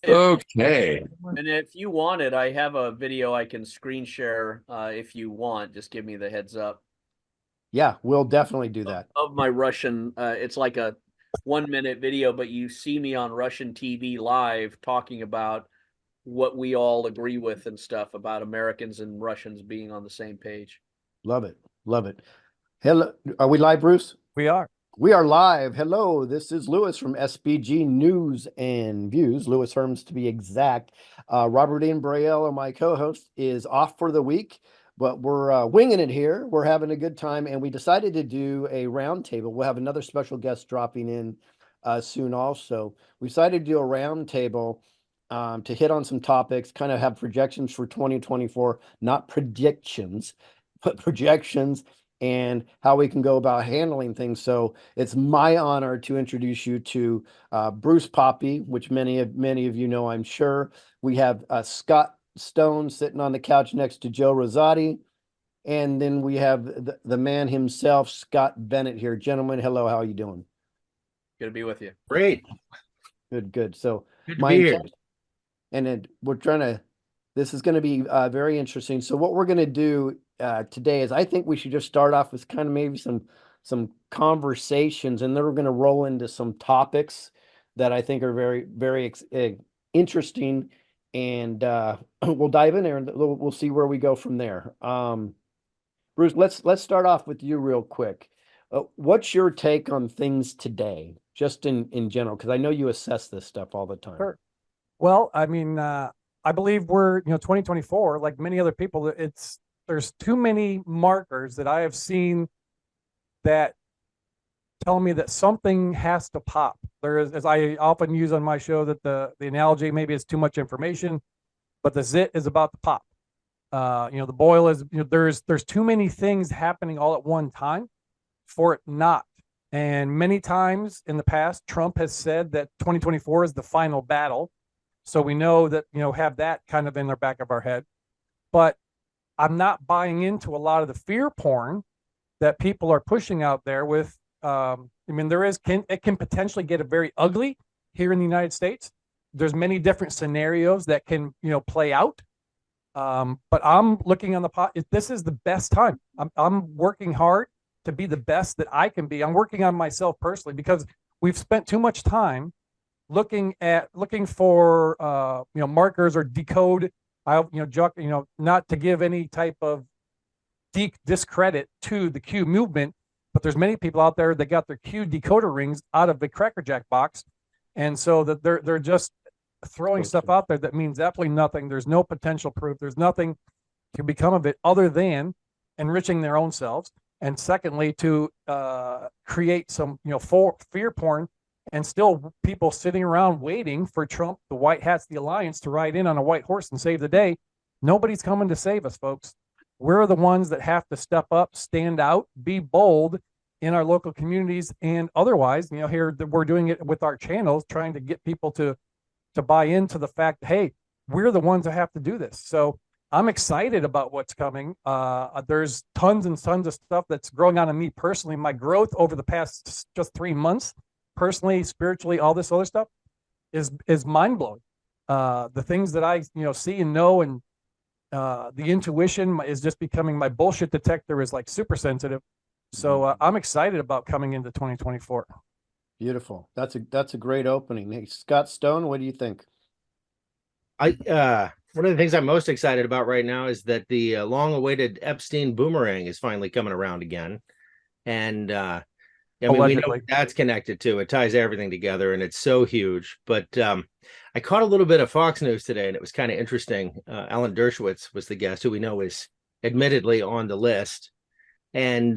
Okay. And if you want it, I have a video I can screen share if you want. Just give me the heads up Yeah, we'll definitely do that. of my Russian. It's like a 1 minute video, but you see me on Russian TV live talking about what we all agree with and stuff about Americans and Russians being on the same page. Love it. Love it. Hello. Are we live, Bruce? We are. We are live. Hello, this is Lewis from SBG News and Views, Lewis Herms to be exact. Robert Ian Braille, my co-host, is off for the week, but we're winging it here. We're having a good time, and we decided to do a roundtable. We'll have another special guest dropping in soon also. We decided to do a roundtable to hit on some topics, kind of have projections for 2024, not predictions, but projections and how we can go about handling things. So it's my honor to introduce you to Bruce Poppy, which many of you know, I'm sure. We have Scott Stone sitting on the couch next to Joe Rosati. And then we have the man himself, Scott Bennett here. Gentlemen, hello, how are you doing? Good to be with you. Great. Good. So Good to be here. And we're trying to, this is going to be very interesting. So what we're going to do today is I think we should just start off with kind of maybe some conversations, and then we're going to roll into some topics that I think are very interesting, and we'll dive in there and we'll see where we go from there. Bruce, let's start off with you real quick. What's your take on things today, just in general? Because I know you assess this stuff all the time. Sure. Well, I mean, I believe we're 2024, like many other people. There's too many markers that I have seen that tell me that something has to pop. There is, as I often use on my show, that the analogy maybe is too much information, but the zit is about to pop. The boil is, there's too many things happening all at one time for it not. And many times in the past, Trump has said that 2024 is the final battle. So we know that, have that kind of in the back of our head. But I'm not buying into a lot of the fear porn that people are pushing out there with. It can potentially get very ugly here in the United States. There's many different scenarios that can, play out. But I'm looking on the pot. This is the best time. I'm working hard to be the best that I can be. I'm working on myself personally because we've spent too much time looking for markers or decode. Not to give any type of discredit to the Q movement, but there's many people out there that got their Q decoder rings out of the Cracker Jack box, and so that they're just throwing stuff out there that means absolutely nothing. There's no potential proof. There's nothing to become of it other than enriching their own selves. And secondly, to create some fear porn, and still people sitting around waiting for Trump, the white hats, the alliance, to ride in on a white horse and save the day. Nobody's coming to save us, folks. We're the ones that have to step up, stand out, be bold in our local communities and otherwise. Here we're doing it with our channels, trying to get people to buy into the fact, hey, we're the ones that have to do this. So I'm excited about what's coming. There's tons and tons of stuff that's growing on in me personally. My growth over the past just 3 months, personally, spiritually, all this other stuff is mind-blowing. The things that I see and know, and the intuition is just becoming, my bullshit detector is like super sensitive. So I'm excited about coming into 2024. Beautiful. That's a great opening. Hey, Scott Stone, what do you think? One of the things I'm most excited about right now is that the long-awaited Epstein boomerang is finally coming around again, and we know that's connected to. It ties everything together, and it's so huge. But I caught a little bit of Fox News today, and it was kind of interesting. Alan Dershowitz was the guest, who we know is admittedly on the list, and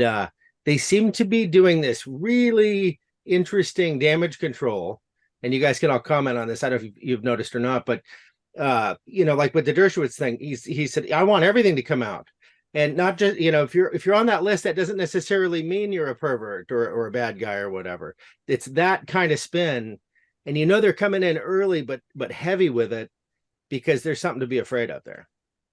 they seem to be doing this really interesting damage control. And you guys can all comment on this. I don't know if you've noticed or not, but like with the Dershowitz thing, he said, I want everything to come out. And not just, if you're on that list, that doesn't necessarily mean you're a pervert or a bad guy or whatever. It's that kind of spin. And they're coming in early, but heavy with it, because there's something to be afraid of there.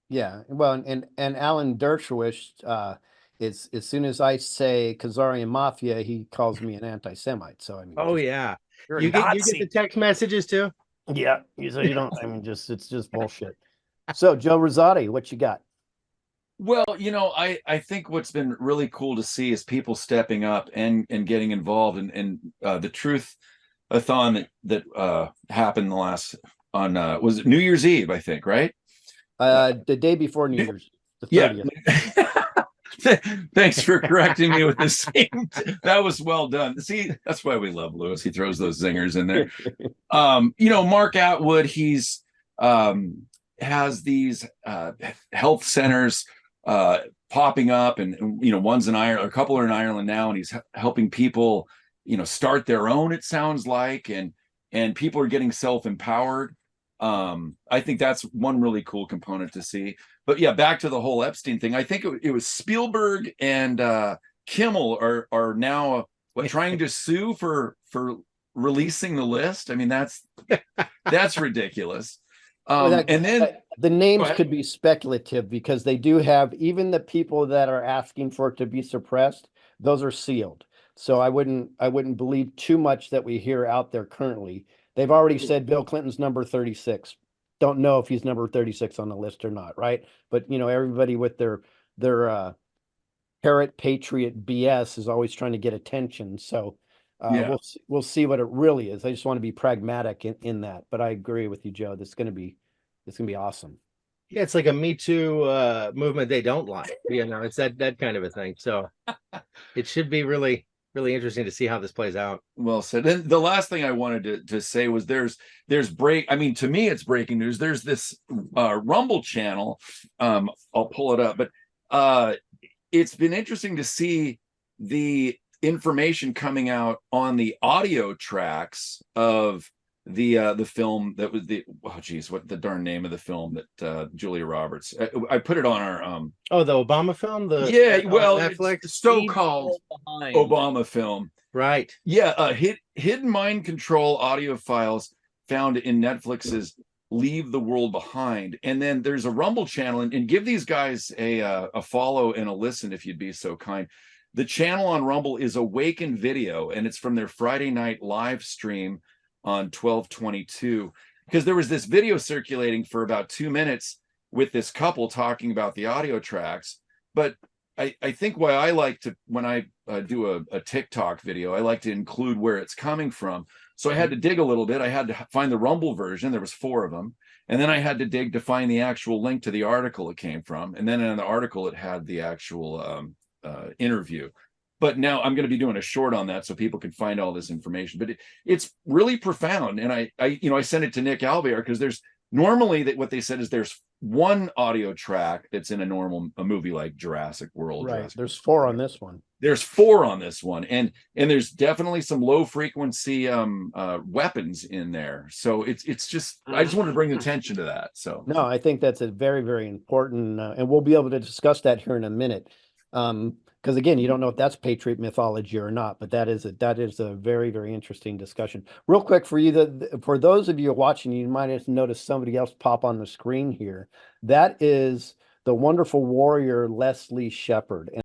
Yeah. Well, and Alan Dershowitz, as soon as I say Khazarian Mafia, he calls me an anti-Semite. So I mean, oh yeah. You get the text messages too? Yeah, so you don't. I mean, it's just bullshit. So, Joe Rosati, what you got? Well, I think what's been really cool to see is people stepping up and getting involved, and the truth-a-thon that happened the last on was it New Year's Eve, I think, right? The day before New Year's, the Yeah. 30th. Thanks for correcting me with the same. That was well done. See, that's why we love Lewis. He throws those zingers in there. Mark Atwood, he's has these health centers popping up, and one's in Ireland, a couple are in Ireland now, and he's helping people start their own, it sounds like, and people are getting self-empowered. I think that's one really cool component to see. But yeah, back to the whole Epstein thing. I think it was Spielberg and Kimmel are now trying to sue for releasing the list. I mean, that's ridiculous. And then the names could be speculative because they do have, even the people that are asking for it to be suppressed, those are sealed. So I wouldn't believe too much that we hear out there currently. They've already said Bill Clinton's number 36. Don't know if he's number 36 on the list or not, right? But everybody with their parrot patriot BS is always trying to get attention. So Yeah. we'll see what it really is. I just want to be pragmatic in that. But I agree with you, Joe. It's gonna be awesome. Yeah, it's like a Me Too movement they don't like. It's that kind of a thing. So it should be really, really interesting to see how this plays out. Well said. Then the last thing I wanted to say was there's to me it's breaking news. There's this Rumble channel. I'll pull it up, but it's been interesting to see the information coming out on the audio tracks of the film that was what the darn name of the film that Julia Roberts, I put it on our the Obama film, Netflix so-called Obama film, right? Hidden mind control audio files found in Netflix's Leave the World Behind. And then there's a Rumble channel, and give these guys a follow and a listen if you'd be so kind. The channel on Rumble is Awaken Video, and it's from their Friday night live stream on 12/22, because there was this video circulating for about 2 minutes with this couple talking about the audio tracks. But I think why I like to, when I do a TikTok video, I like to include where it's coming from. So I had to dig a little bit. I had to find the Rumble version. There was 4 of them. And then I had to dig to find the actual link to the article it came from. And then in the article, it had the actual interview. But now I'm going to be doing a short on that so people can find all this information. But it's really profound. And I sent it to Nick Alvear because there's normally what they said is there's one audio track that's in a movie like Jurassic World. Right. Jurassic There's 4 on this one. There's 4 on this one, and there's definitely some low frequency weapons in there. So it's just, I just wanted to bring attention to that. So no, I think that's a very, very important, and we'll be able to discuss that here in a minute. Because again, you don't know if that's Patriot mythology or not, but that is a very, very interesting discussion. Real quick for you, for those of you watching, you might have noticed somebody else pop on the screen here. That is the wonderful warrior Leslie Shepard, and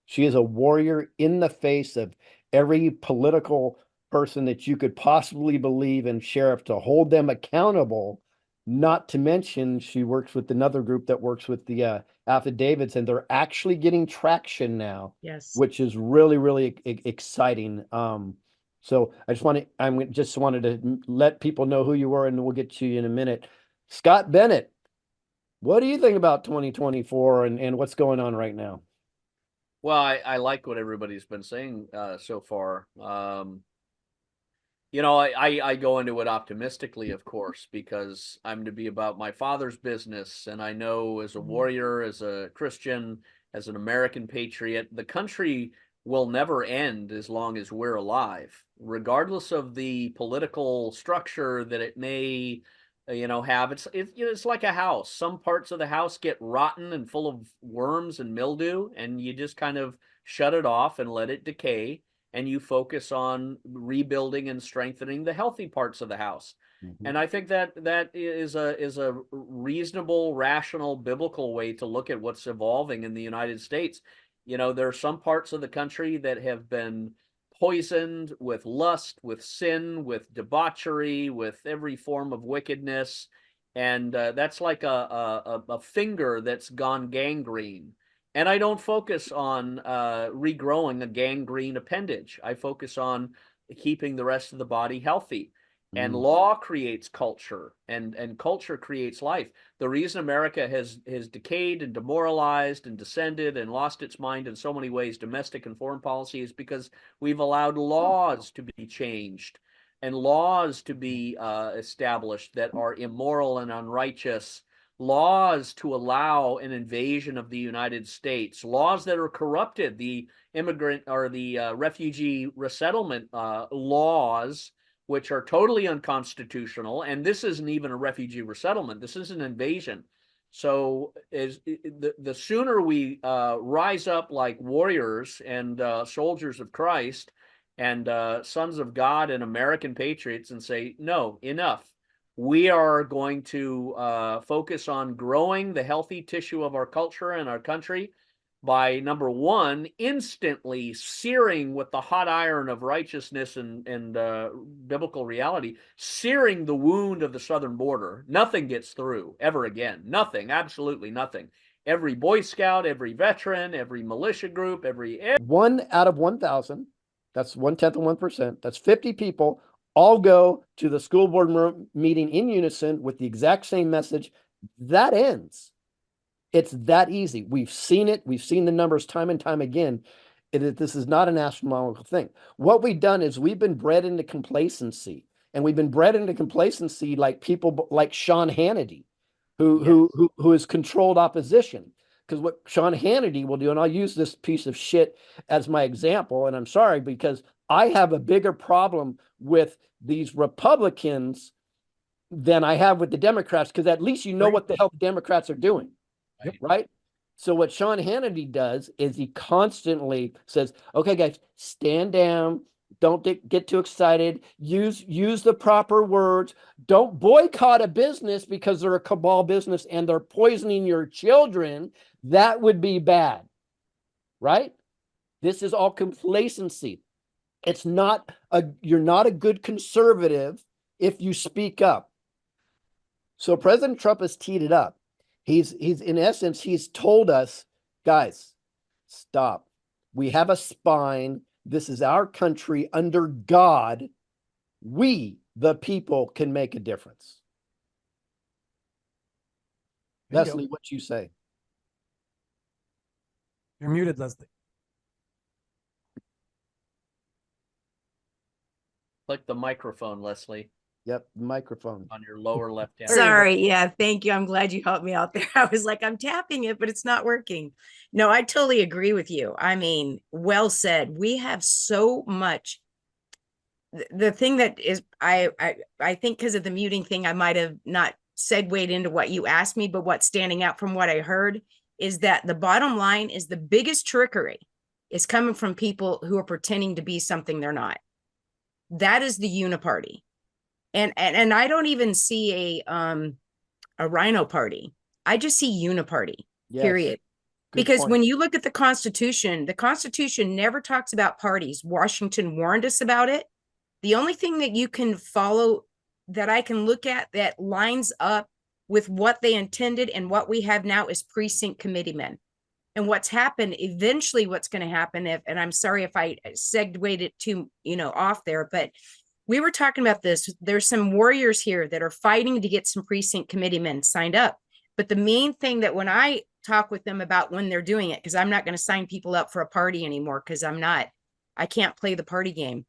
she is a warrior in the face of every political person that you could possibly believe in, sheriff, to hold them accountable. Not to mention, she works with another group that works with the affidavits, and they're actually getting traction now. Yes. Which is really, really exciting. So I just wanted to let people know who you were, and we'll get to you in a minute. Scott Bennett, what do you think about 2024 and what's going on right now? Well, I like what everybody's been saying so far. I go into it optimistically, of course, because I'm to be about my father's business. And I know as a warrior, as a Christian, as an American patriot, the country will never end as long as we're alive, regardless of the political structure that it may, have. It's like a house. Some parts of the house get rotten and full of worms and mildew, and you just kind of shut it off and let it decay. And you focus on rebuilding and strengthening the healthy parts of the house. Mm-hmm. And I think that is a reasonable, rational, biblical way to look at what's evolving in the United States. There are some parts of the country that have been poisoned with lust, with sin, with debauchery, with every form of wickedness. And that's like a finger that's gone gangrene. And I don't focus on regrowing a gangrene appendage. I focus on keeping the rest of the body healthy. And law creates culture, and culture creates life. The reason America has decayed and demoralized and descended and lost its mind in so many ways, domestic and foreign policy, is because we've allowed laws to be changed and laws to be established that are immoral and unrighteous, laws to allow an invasion of the United States, laws that are corrupted, the immigrant or the refugee resettlement laws, which are totally unconstitutional. And this isn't even a refugee resettlement. This is an invasion. So the sooner we rise up like warriors and soldiers of Christ and sons of God and American patriots and say, no, enough. We are going to focus on growing the healthy tissue of our culture and our country by, number one, instantly searing with the hot iron of righteousness and biblical reality, searing the wound of the southern border. Nothing gets through ever again. Nothing, absolutely nothing. Every Boy Scout, every veteran, every militia group, every 1 out of 1,000, that's 1/10 of 1%, that's 50 people, all go to the school board meeting in unison with the exact same message. That ends. It's that easy. We've seen it. We've seen the numbers time and time again. This is not an astronomical thing. What we've done is we've been bred into complacency, and we've been bred into complacency like people like Sean Hannity, who has controlled opposition. Because what Sean Hannity will do, and I'll use this piece of shit as my example, and I'm sorry, because I have a bigger problem with these Republicans than I have with the Democrats, because at least you know what the hell the Democrats are doing. Right? So what Sean Hannity does is he constantly says, okay, guys, stand down. Don't get too excited. Use the proper words. Don't boycott a business because they're a cabal business and they're poisoning your children. That would be bad. Right? This is all complacency. It's not you're not a good conservative if you speak up. So President Trump has teed it up. He's in essence, he's told us, guys, stop. We have a spine. This is our country under God. We, the people, can make a difference. Leslie, what you say? You're muted, Leslie. Click the microphone, Leslie. Yep, microphone. On your lower left hand. Sorry, yeah, thank you. I'm glad you helped me out there. I was like, I'm tapping it, but it's not working. No, I totally agree with you. I mean, well said. We have so much. The thing that is, I think because of the muting thing, I might have not segued into what you asked me, but what's standing out from what I heard is that the bottom line is the biggest trickery is coming from people who are pretending to be something they're not. That is the uniparty. And I don't even see a rhino party. I just see uniparty, period. Because when you look at the Constitution never talks about parties. Washington warned us about it. The only thing that you can follow that I can look at that lines up with what they intended and what we have now is precinct committeemen. And what's happened, eventually what's going to happen, and I'm sorry if I segued it too, off there, but we were talking about this. There's some warriors here that are fighting to get some precinct committeemen signed up. But the main thing that when I talk with them about when they're doing it, because I'm not going to sign people up for a party anymore, because I can't play the party game.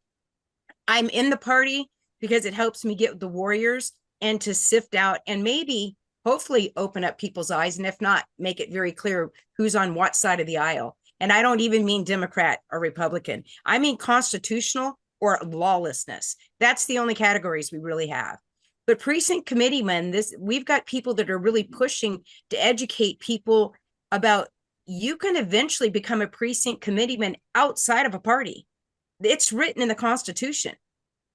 I'm in the party because it helps me get the warriors and to sift out and maybe, hopefully open up people's eyes. And if not, make it very clear who's on what side of the aisle. And I don't even mean Democrat or Republican. I mean constitutional or lawlessness. That's the only categories we really have. But precinct committeemen, we've got people that are really pushing to educate people about you can eventually become a precinct committeeman outside of a party. It's written in the Constitution.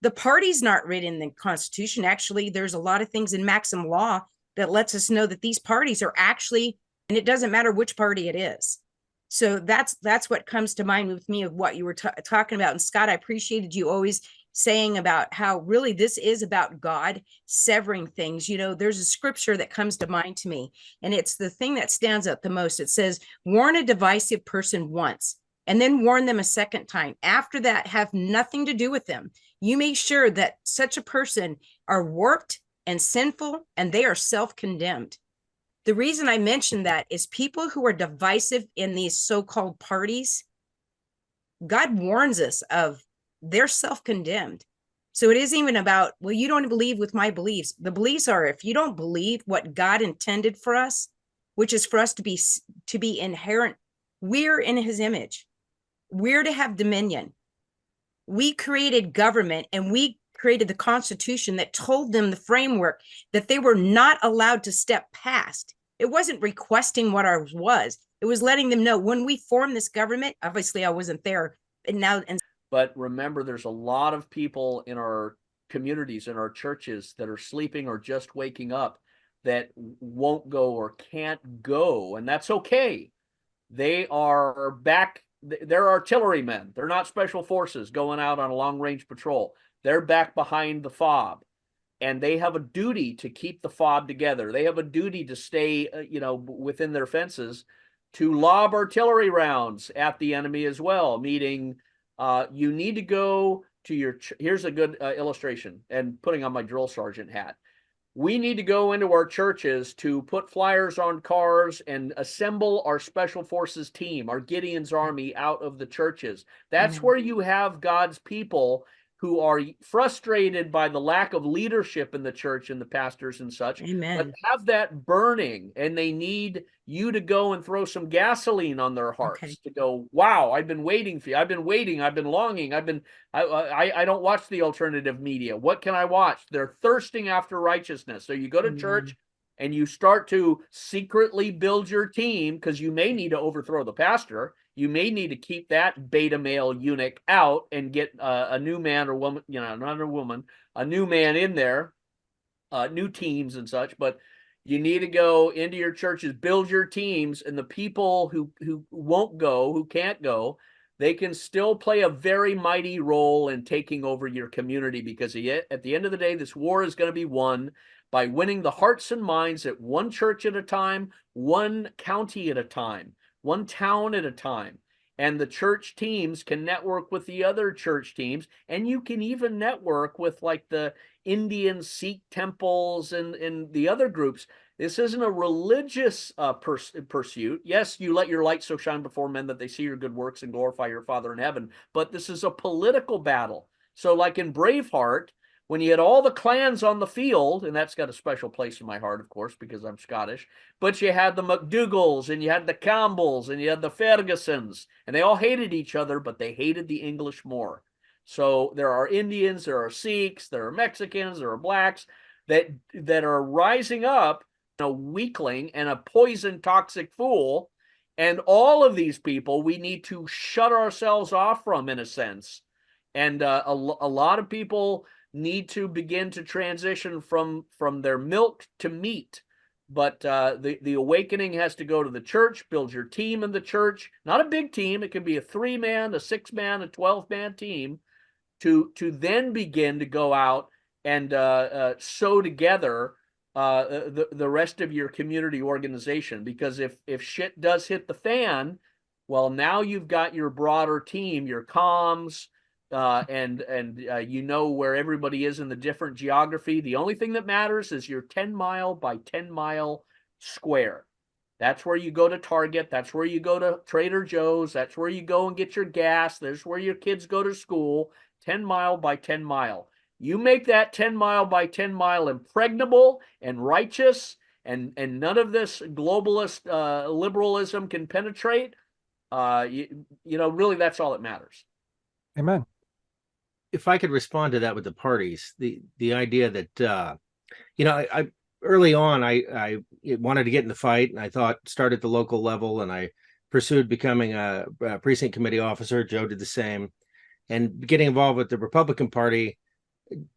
The party's not written in the Constitution. Actually, there's a lot of things in Maxim law that lets us know that these parties are actually, and it doesn't matter which party it is. So that's what comes to mind with me of what you were talking about. And Scott, I appreciated you always saying about how really this is about God severing things. You know, there's a scripture that comes to mind to me, and it's the thing that stands out the most. It says, warn a divisive person once, and then warn them a second time. After that, have nothing to do with them. You make sure that such a person are warped and sinful, and they are self-condemned. The reason I mention that is people who are divisive in these so-called parties, God warns us of, they're self-condemned. So it isn't even about, well, you don't believe with my beliefs. The beliefs are, if you don't believe what God intended for us, which is for us to be inherent, we're in his image. We're to have dominion. We created government, and we created the Constitution that told them the framework that they were not allowed to step past. It wasn't requesting what ours was. It was letting them know when we formed this government, obviously I wasn't there. But remember, there's a lot of people in our communities, in our churches, that are sleeping or just waking up that won't go or can't go. And that's okay. They are back. They're artillerymen. They're not special forces going out on a long range patrol. They're back behind the fob, and they have a duty to keep the fob together. They have a duty to stay, within their fences, to lob artillery rounds at the enemy as well. Meaning, you need to go to your. Here's a good illustration, and putting on my drill sergeant hat. We need to go into our churches to put flyers on cars and assemble our special forces team, our Gideon's army, out of the churches. That's where you have God's people who are frustrated by the lack of leadership in the church and the pastors and such. Amen. But have that burning, and they need you to go and throw some gasoline on their hearts to go, wow, I've been waiting for you. I've been waiting. I've been longing. I don't watch the alternative media. What can I watch? They're thirsting after righteousness. So you go to church and you start to secretly build your team, because you may need to overthrow the pastor. You may need to keep that beta male eunuch out and get a new man or woman, not a woman, a new man in there, new teams and such. But you need to go into your churches, build your teams, and the people who won't go, who can't go, they can still play a very mighty role in taking over your community, because at the end of the day, this war is going to be won by winning the hearts and minds at one church at a time, one county at a time, one town at a time. And the church teams can network with the other church teams, and you can even network with like the Indian Sikh temples and the other groups. This isn't a religious pursuit. Yes, you let your light so shine before men that they see your good works and glorify your Father in heaven. But this is a political battle. So like in Braveheart, when you had all the clans on the field, and that's got a special place in my heart, of course, because I'm Scottish, but you had the MacDougalls, and you had the Campbells, and you had the Fergusons, and they all hated each other, but they hated the English more. So there are Indians, there are Sikhs, there are Mexicans, there are blacks that are rising up, a weakling and a poison toxic fool. And all of these people we need to shut ourselves off from, in a sense. And a lot of people need to begin to transition from their milk to meat. But the awakening has to go to the church. Build your team in the church. Not a big team. It can be a 3-man, a 6-man, a 12-man team to then begin to go out and sew together the rest of your community organization. Because if shit does hit the fan, well, now you've got your broader team, your comms, and you know where everybody is in the different geography. The only thing that matters is your 10-mile by 10-mile square. That's where you go to Target. That's where you go to Trader Joe's. That's where you go and get your gas. There's where your kids go to school. 10-mile by 10-mile. You make that 10-mile by 10-mile impregnable and righteous, and none of this globalist liberalism can penetrate. Really, that's all that matters. Amen. If I could respond to that with the parties, the idea that I early on I wanted to get in the fight, and I thought start at the local level, and I pursued becoming a precinct committee officer. Joe did the same, and getting involved with the Republican Party.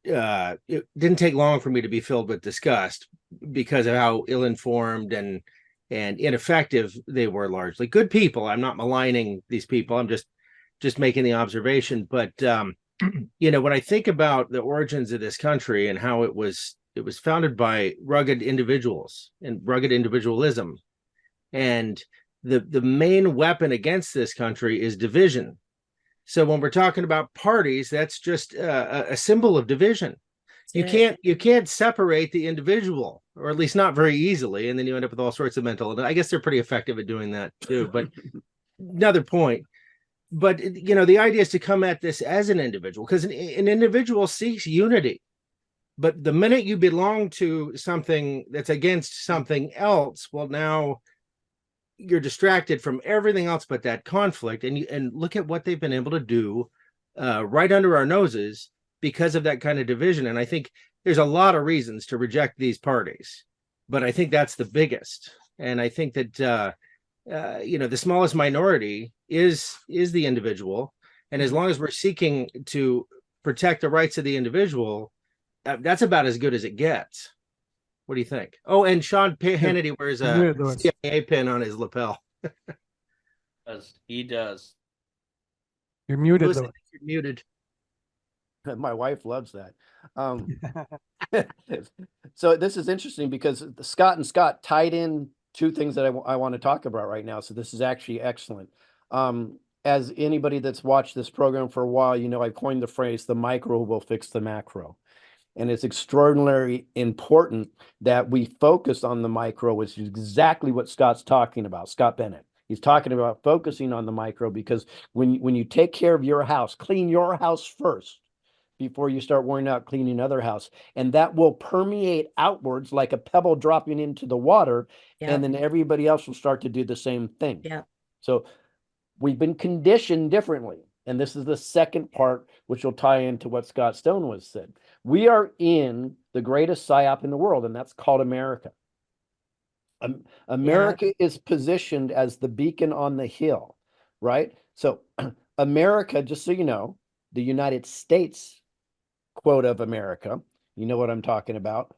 It didn't take long for me to be filled with disgust because of how ill-informed and and ineffective they were largely. Good people. I'm not maligning these people. I'm just making the observation. But when I think about the origins of this country and how it was founded by rugged individuals and rugged individualism, and the main weapon against this country is division. So when we're talking about parties, that's just a symbol of division. You can't separate the individual, or at least not very easily, and then you end up with all sorts of mental. I guess they're pretty effective at doing that too. But another point. But the idea is to come at this as an individual, because an individual seeks unity. But the minute you belong to something that's against something else, well, now you're distracted from everything else but that conflict. And look at what they've been able to do right under our noses because of that kind of division. And I think there's a lot of reasons to reject these parties, but I think that's the biggest. And I think that the smallest minority is the individual, and as long as we're seeking to protect the rights of the individual, that's about as good as it gets. What do you think? Oh, and Sean Hannity wears a CIA pin on his lapel. He does. You're muted. You're muted. My wife loves that. So this is interesting because Scott and Scott tied in two things that I want to talk about right now. So this is actually excellent. As anybody that's watched this program for a while, I coined the phrase, the micro will fix the macro. And it's extraordinarily important that we focus on the micro, which is exactly what Scott's talking about, Scott Bennett. He's talking about focusing on the micro, because when you take care of your house, clean your house first before you start worrying about cleaning other house. And that will permeate outwards like a pebble dropping into the water. Yeah. And then everybody else will start to do the same thing. Yeah. So we've been conditioned differently. And this is the second part, which will tie into what Scott Stone was said. We are in the greatest psyop in the world, and that's called America. America is positioned as the beacon on the hill, right? So America, just so you know, the United States quote of America, you know what I'm talking about,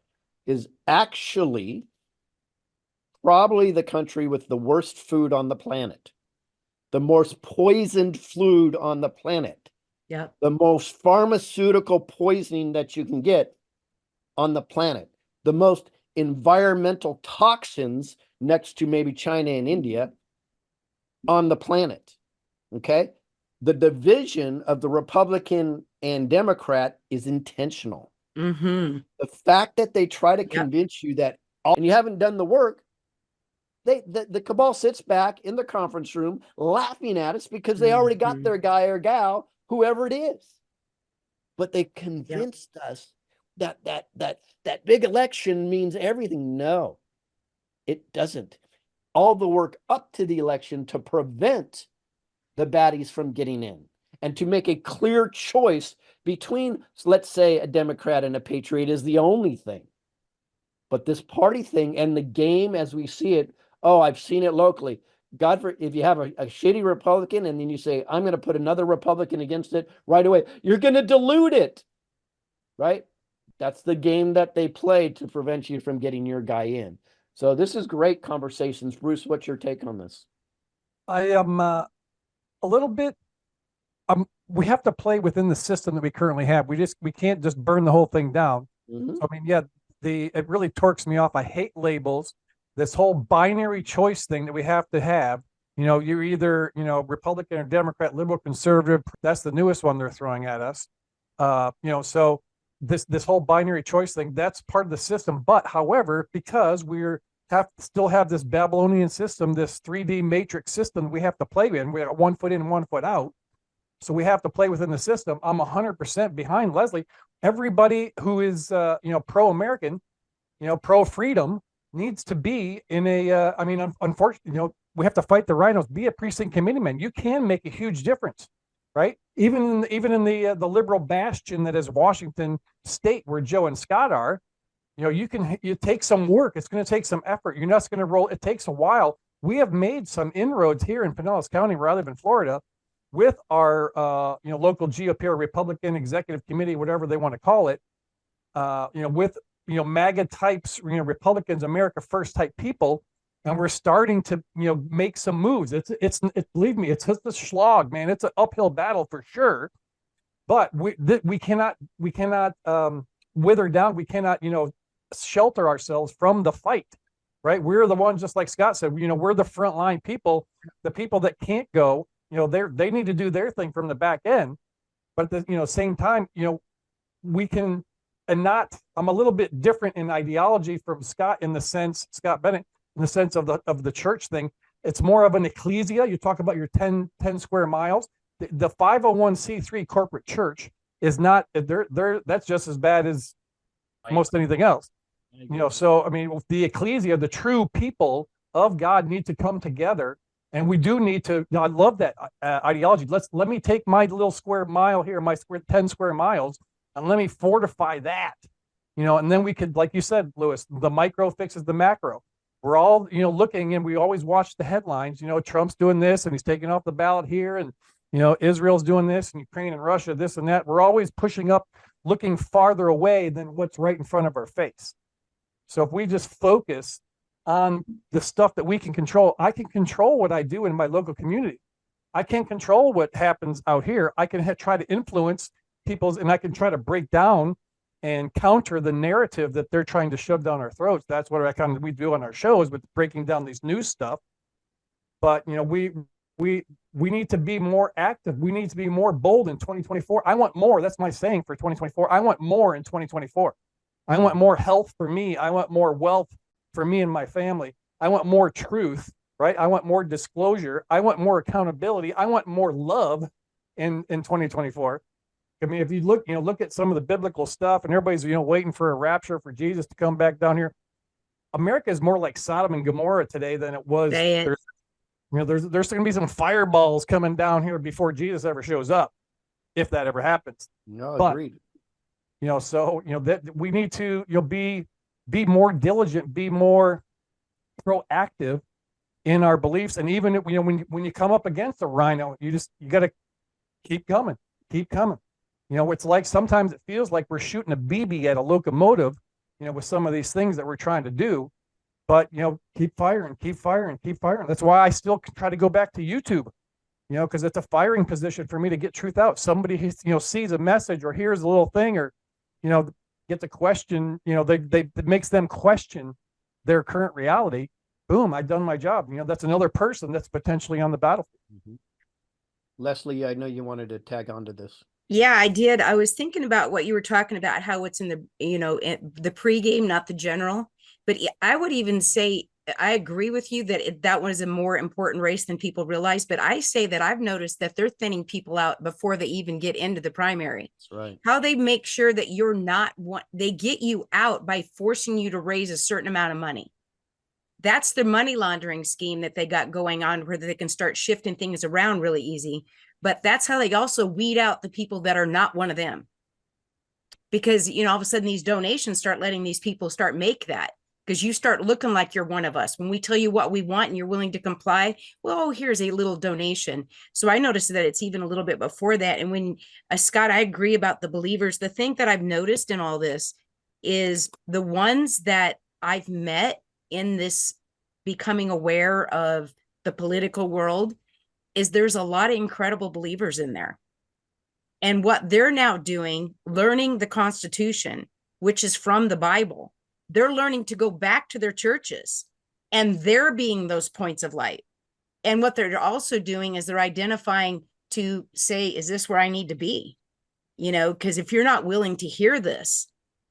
is actually probably the country with the worst food on the planet, the most poisoned food on the planet, the most pharmaceutical poisoning that you can get on the planet, the most environmental toxins next to maybe China and India on the planet. Okay. The division of the Republican and Democrat is intentional. Mm-hmm. The fact that they try to convince you that, and you haven't done the work, the cabal sits back in the conference room laughing at us because they already got their guy or gal, whoever it is. But they convinced us that big election means everything. No, it doesn't. All the work up to the election to prevent the baddies from getting in and to make a clear choice between, let's say, a Democrat and a patriot is the only thing. But this party thing and the game as we see it, I've seen it locally. God, if you have a shitty Republican and then you say, I'm going to put another Republican against it right away, you're going to dilute it, right? That's the game that they play to prevent you from getting your guy in. So this is great conversations. Bruce, what's your take on this? I am a little bit, we have to play within the system that we currently have. We can't just burn the whole thing down. Mm-hmm. So, I mean, it really torques me off. I hate labels. This whole binary choice thing that we have to have, you're either, Republican or Democrat, liberal, conservative. That's the newest one they're throwing at us. So this whole binary choice thing, that's part of the system. But however, because still have this Babylonian system, this 3D matrix system we have to play in, we got 1 foot in, 1 foot out. So we have to play within the system. I'm 100% behind Leslie. Everybody who is, pro-American, pro-freedom needs to be in a, unfortunately, we have to fight the rhinos, be a precinct committeeman. You can make a huge difference, right? Even in the liberal bastion that is Washington State, where Joe and Scott are, you take some work. It's going to take some effort. You're not going to roll. It takes a while. We have made some inroads here in Pinellas County, where I live in Florida, with our local GOP or Republican Executive Committee, whatever they want to call it, with MAGA types, Republicans, America First type people and we're starting to, make some moves. Believe me, it's just a slog, man. It's an uphill battle for sure. But we cannot wither down. We cannot, shelter ourselves from the fight, right? We're the ones, just like Scott said, we're the frontline people, the people that can't go, they need to do their thing from the back end. But at the, same time, we can, and not, I'm a little bit different in ideology from Scott Bennett, in the sense of the church thing. It's more of an ecclesia. You talk about your 10 square miles. The 501c3 corporate church is not, that's just as bad as most anything else. So I mean, the ecclesia, the true people of God, need to come together, and we do need to. I love that ideology. Let me take my little square mile here, my 10 square miles, and let me fortify that. And then we could, like you said, Lewis, the micro fixes the macro. We're all, looking, and we always watch the headlines. Trump's doing this, and he's taking off the ballot here, and Israel's doing this, and Ukraine and Russia, this and that. We're always pushing up, looking farther away than what's right in front of our face. So if we just focus on the stuff that we can control, I can control what I do in my local community. I can't control what happens out here. I can try to influence people's, and I can try to break down and counter the narrative that they're trying to shove down our throats. That's what we do on our shows, with breaking down these news stuff. But we need to be more active. We need to be more bold in 2024. I want more. That's my saying for 2024. I want more in 2024. I want more health for me. I want more wealth for me and my family. I want more truth, right? I want more disclosure. I want more accountability. I want more love in 2024. I mean, if you look at some of the biblical stuff, and everybody's, waiting for a rapture for Jesus to come back down here. America is more like Sodom and Gomorrah today than it was. There's going to be some fireballs coming down here before Jesus ever shows up, if that ever happens. No, agreed. So that we need to be more diligent, be more proactive in our beliefs, and even when you come up against a rhino, you got to keep coming. It's like sometimes it feels like we're shooting a BB at a locomotive, with some of these things that we're trying to do. But, keep firing. That's why I still try to go back to YouTube, because it's a firing position for me to get truth out. Somebody, sees a message or hears a little thing, or, gets a question, it makes them question their current reality. Boom, I've done my job. That's another person that's potentially on the battlefield. Mm-hmm. Leslie, I know you wanted to tag on to this. Yeah, I did. I was thinking about what you were talking about, how it's in the, the pregame, not the general. But I would even say, I agree with you that that one is a more important race than people realize. But I say that I've noticed that they're thinning people out before they even get into the primary. That's right. How they make sure that you're not one, they get you out by forcing you to raise a certain amount of money. That's the money laundering scheme that they got going on, where they can start shifting things around really easy. But that's how they also weed out the people that are not one of them. Because, all of a sudden these donations start letting these people start make that. Because you start looking like you're one of us. When we tell you what we want and you're willing to comply, well, here's a little donation. So I noticed that it's even a little bit before that. And when, Scott, I agree about the believers. The thing that I've noticed in all this is the ones that I've met in this becoming aware of the political world is there's a lot of incredible believers in there. And what they're now doing, learning the Constitution, which is from the Bible, they're learning to go back to their churches, and they're being those points of light. And what they're also doing is they're identifying to say, is this where I need to be? Because if you're not willing to hear this,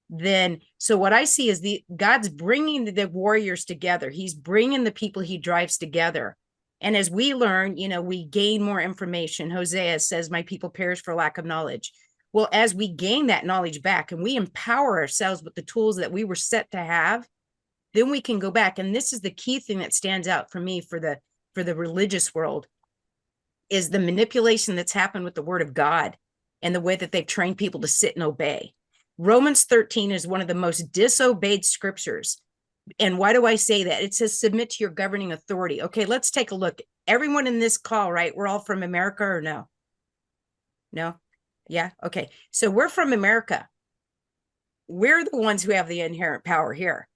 then, so what I see is God's bringing the warriors together. He's bringing the people he drives together. And as we learn, we gain more information. Hosea says, my people perish for lack of knowledge. Well, as we gain that knowledge back and we empower ourselves with the tools that we were set to have, then we can go back. And this is the key thing that stands out for me for the religious world, is the manipulation that's happened with the word of God and the way that they've trained people to sit and obey. Romans 13 is one of the most disobeyed scriptures. And why do I say that? It says, submit to your governing authority. Okay, let's take a look. Everyone in this call, right? We're all from America, or no? No? Yeah. Okay. So we're from America. We're the ones who have the inherent power here.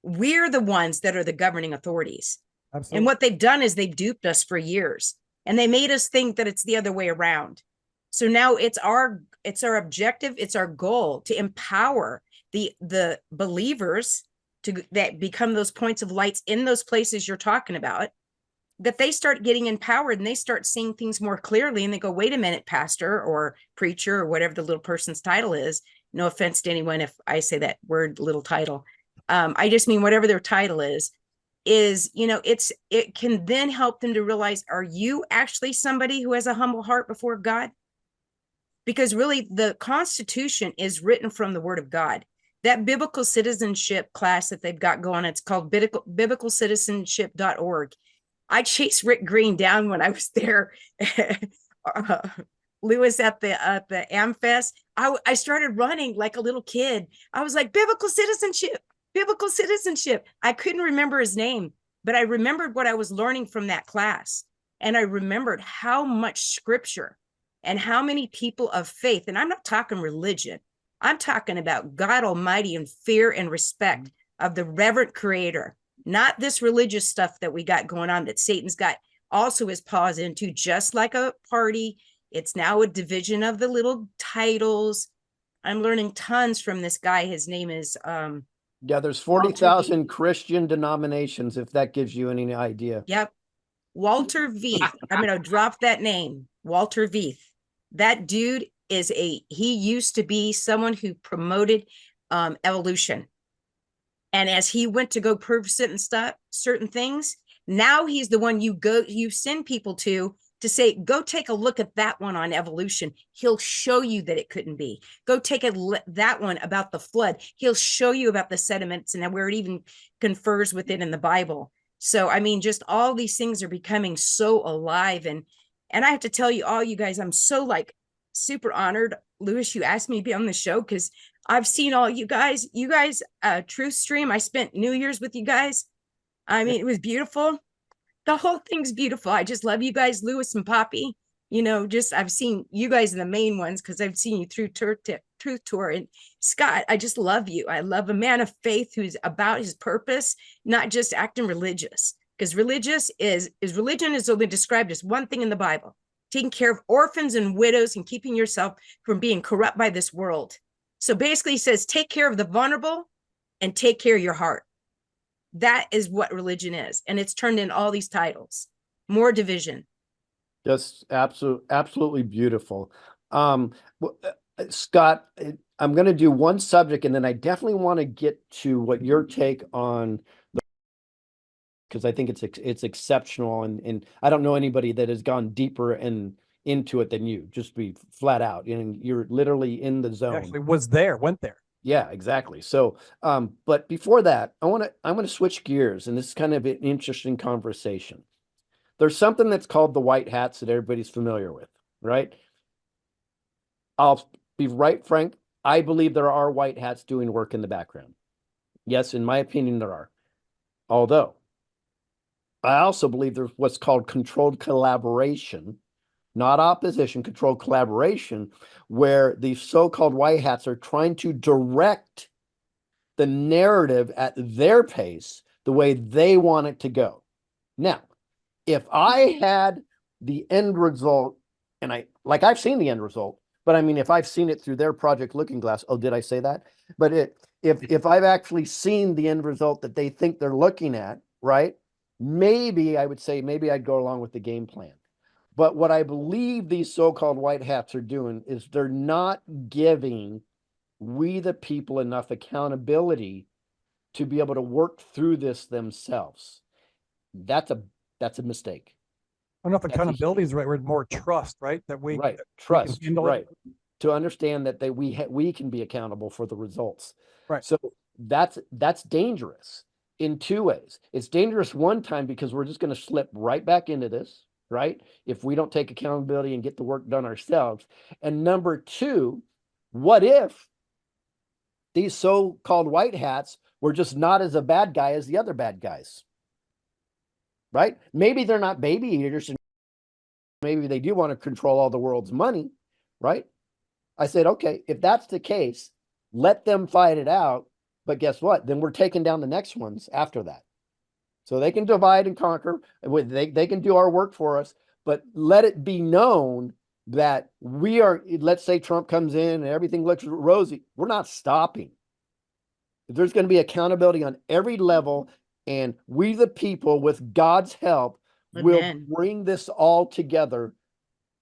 We're the ones that are the governing authorities. Absolutely. And what they've done is they've duped us for years, and they made us think that it's the other way around. So now it's our objective, it's our goal to empower the believers to that become those points of lights in those places you're talking about, that they start getting empowered and they start seeing things more clearly, and they go, wait a minute, pastor or preacher or whatever the little person's title is. No offense to anyone if I say that word, little title. I just mean whatever their title is, it can then help them to realize, are you actually somebody who has a humble heart before God? Because really the Constitution is written from the Word of God. That biblical citizenship class that they've got going, it's called biblicalcitizenship.org. I chased Rick Green down when I was there, Lewis, at the AmFest. I started running like a little kid. I was like, biblical citizenship. I couldn't remember his name, but I remembered what I was learning from that class. And I remembered how much scripture and how many people of faith, and I'm not talking religion, I'm talking about God Almighty and fear and respect of the reverent creator, not this religious stuff that we got going on that Satan's got also his paws into, just like a party. It's now a division of the little titles. I'm learning tons from this guy. His name is Yeah, there's 40,000 Christian denominations, if that gives you any idea. Yep. Walter Veith. I'm going to drop that name. Walter Veith. That dude he used to be someone who promoted evolution. And as he went to go prove certain things, now he's the one you send people to say, go take a look at that one on evolution. He'll show you that it couldn't be. Go take that one about the flood. He'll show you about the sediments and where it even confers with it in the Bible. So, I mean, just all these things are becoming so alive. And I have to tell you all, you guys, I'm so super honored, Lewis, you asked me to be on the show, because I've seen all you guys, Truth Stream. I spent New Year's with you guys. I mean, it was beautiful. The whole thing's beautiful. I just love you guys, Lewis and Poppy. I've seen you guys in the main ones because I've seen you through Truth Tour. And Scott, I just love you. I love a man of faith who's about his purpose, not just acting religious. Because religion is only described as one thing in the Bible: taking care of orphans and widows and keeping yourself from being corrupt by this world. So basically he says, take care of the vulnerable and take care of your heart. That is what religion is. And it's turned in all these titles, more division. Just absolutely beautiful. Scott, I'm going to do one subject, and then I definitely want to get to what your take on, because I think it's exceptional, and I don't know anybody that has gone deeper and into it than you. Just be flat out, and you're literally in the zone. Actually went there. Yeah, exactly. So, but before that, I'm going to switch gears, and this is kind of an interesting conversation. There's something that's called the white hats that everybody's familiar with, right? I'll be right frank. I believe there are white hats doing work in the background. Yes, in my opinion, there are. Although, I also believe there's what's called controlled collaboration, not opposition, controlled collaboration, where these so-called white hats are trying to direct the narrative at their pace, the way they want it to go. Now, if I had the end result, and I've seen the end result, but I mean, if I've seen it through their Project Looking Glass, oh, did I say that? But if I've actually seen the end result that they think they're looking at, right? Maybe I would say, maybe I'd go along with the game plan. But what I believe these so-called white hats are doing is they're not giving we the people enough accountability to be able to work through this themselves. That's a mistake. I don't know if accountability is the right word, more trust, right? That we right, that trust, we can right, to understand that we can be accountable for the results. Right. So that's dangerous in two ways. It's dangerous one time because we're just going to slip right back into this, right? If we don't take accountability and get the work done ourselves. And number two, what if these so-called white hats were just not as a bad guy as the other bad guys? Right? Maybe they're not baby eaters, and maybe they do want to control all the world's money, right? I said, okay, if that's the case, let them fight it out, But guess what? Then we're taking down the next ones after that. So they can divide and conquer. They can do our work for us, but let it be known that we are, let's say Trump comes in and everything looks rosy. We're not stopping. There's going to be accountability on every level. And we, the people, with God's help, will Amen. bring this all together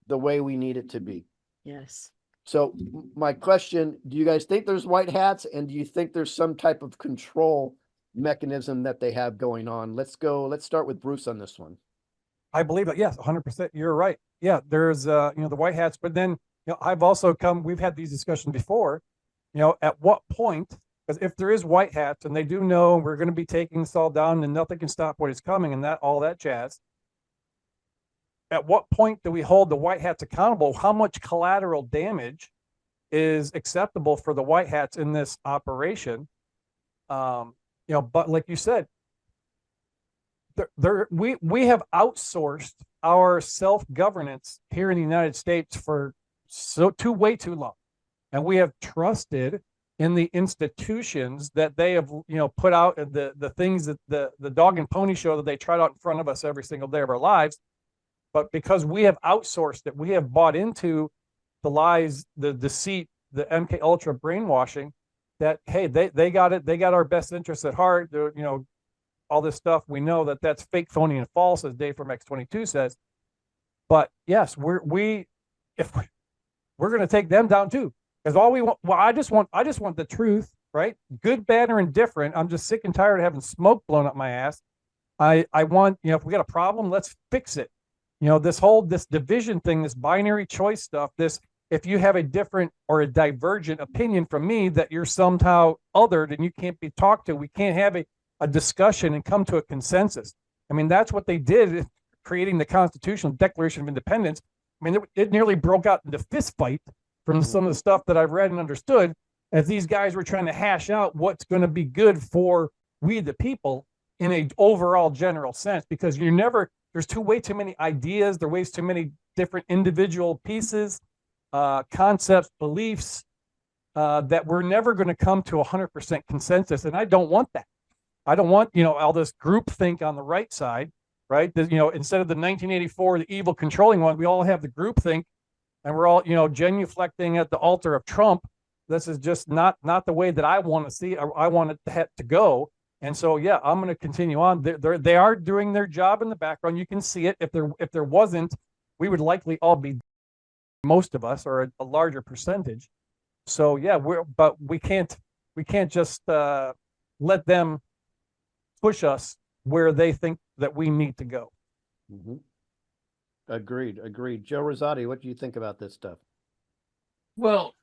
the way we need it to be. Yes. So my question, do you guys think there's white hats, and do you think there's some type of control mechanism that they have going on? Let's start with Bruce on this one. I believe it. Yes, 100%. You're right. Yeah, there's the white hats, but then I've also we've had these discussions before. At what point, because if there is white hats and they do know we're going to be taking this all down and nothing can stop what is coming and all that jazz, at what point do we hold the white hats accountable? How much collateral damage is acceptable for the white hats in this operation? But like you said, we have outsourced our self-governance here in the United States for way too long, and we have trusted in the institutions that they have put out, the things that the dog and pony show that they trot out in front of us every single day of our lives. But because we have outsourced it, we have bought into the lies, the deceit, the MK Ultra brainwashing, that hey, they got it, they got our best interests at heart. All this stuff, we know that that's fake, phony, and false, as Dave from X22 says. But yes, we're going to take them down too, because all we want. Well, I just want the truth, right? Good, bad, or indifferent. I'm just sick and tired of having smoke blown up my ass. I want, if we got a problem, let's fix it. This division thing, this binary choice stuff, if you have a different or a divergent opinion from me, that you're somehow othered and you can't be talked to. We can't have a discussion and come to a consensus. I mean, that's what they did creating the Constitutional Declaration of Independence. I mean, it nearly broke out into fist fight from some of the stuff that I've read and understood, as these guys were trying to hash out what's going to be good for we the people in a overall general sense, because there's way too many ideas, there ways too many different individual pieces, concepts, beliefs, that we're never going to come to 100% consensus. And I don't want that. I don't want, all this group think on the right side, right? Instead of the 1984, the evil controlling one, we all have the group think, and we're all, genuflecting at the altar of Trump. This is just not the way that I want to see. I want it to go. And so, yeah, I'm going to continue on. They are doing their job in the background. You can see it. If there wasn't, we would likely all be, most of us, or a larger percentage. So yeah, but we can't just let them push us where they think that we need to go. Mm-hmm. Agreed. Joe Rosati, what do you think about this stuff? Well,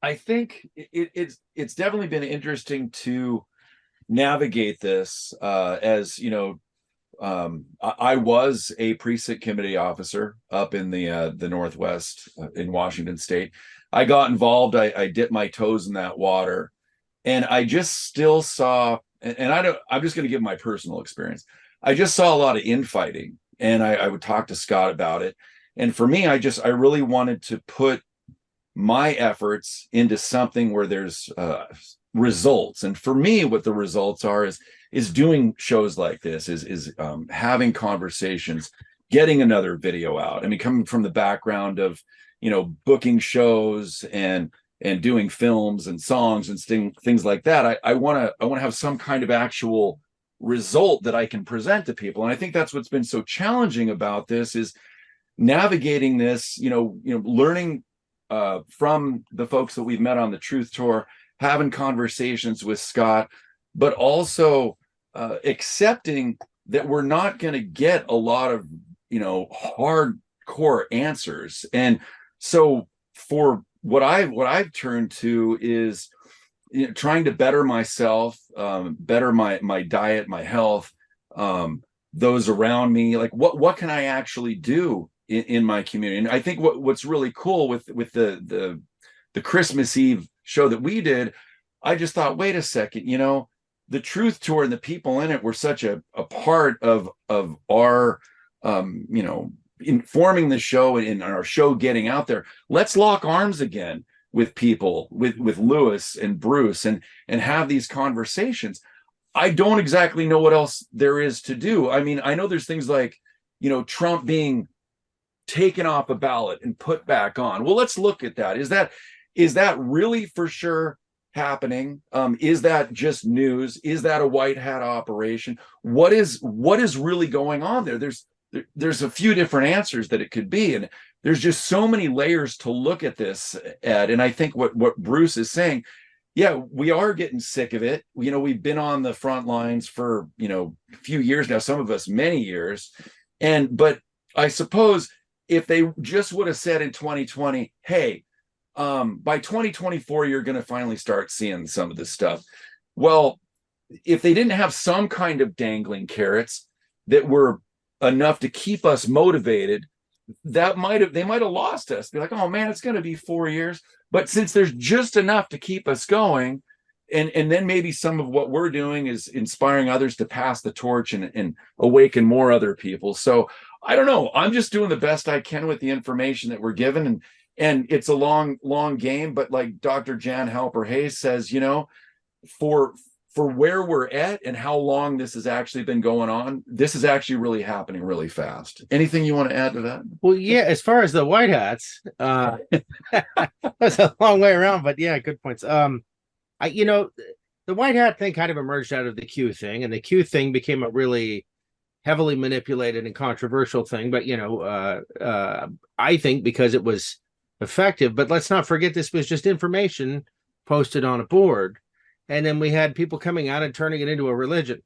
I think it's definitely been interesting to navigate this. As you know, I was a precinct committee officer up in the Northwest in Washington State. I got involved. I dipped my toes in that water, and I just still saw. And I'm just going to give my personal experience. I just saw a lot of infighting, and I would talk to Scott about it. And for me, I really wanted to put my efforts into something where there's results. And for me, what the results are is doing shows like this, is having conversations, getting another video out. I mean, coming from the background of, booking shows and doing films and songs and things like that, I want to have some kind of actual result that I can present to people. And I think that's what's been so challenging about this, is navigating this, learning from the folks that we've met on the Truth Tour, having conversations with Scott, but also accepting that we're not going to get a lot of, hardcore answers. And so for what I've turned to is trying to better myself, better my diet, my health, those around me. Like what can I actually do in my community? And I think what's really cool with the Christmas Eve show that we did, I just thought, wait a second, the Truth Tour and the people in it were such a part of our informing the show and our show getting out there. Let's lock arms again. with people, with Lewis and Bruce, and have these conversations. I don't exactly know what else there is to do. I mean, I know there's things like, Trump being taken off a ballot and put back on. Well, let's look at that. Is that really for sure happening? Is that just news? Is that a white hat operation? What is really going on there? There's a few different answers that it could be, and there's just so many layers to look at this, Ed. And I think what Bruce is saying, yeah, we are getting sick of it. We've been on the front lines for a few years now, some of us many years, but I suppose if they just would have said in 2020, hey, by 2024 you're going to finally start seeing some of this stuff. Well, if they didn't have some kind of dangling carrots that were enough to keep us motivated, they might have lost us. Be like, oh man, it's going to be 4 years. But since there's just enough to keep us going, and then maybe some of what we're doing is inspiring others to pass the torch and awaken more other people. So I don't know. I'm just doing the best I can with the information that we're given, and it's a long game. But like Dr. Jan Halper Hayes says, for where we're at and how long this has actually been going on, this is actually really happening really fast. Anything you want to add to that? Well, yeah, as far as the white hats, that's a long way around, but yeah, good points. The white hat thing kind of emerged out of the Q thing, and the Q thing became a really heavily manipulated and controversial thing. But I think because it was effective. But let's not forget, this was just information posted on a board. And then we had people coming out and turning it into a religion.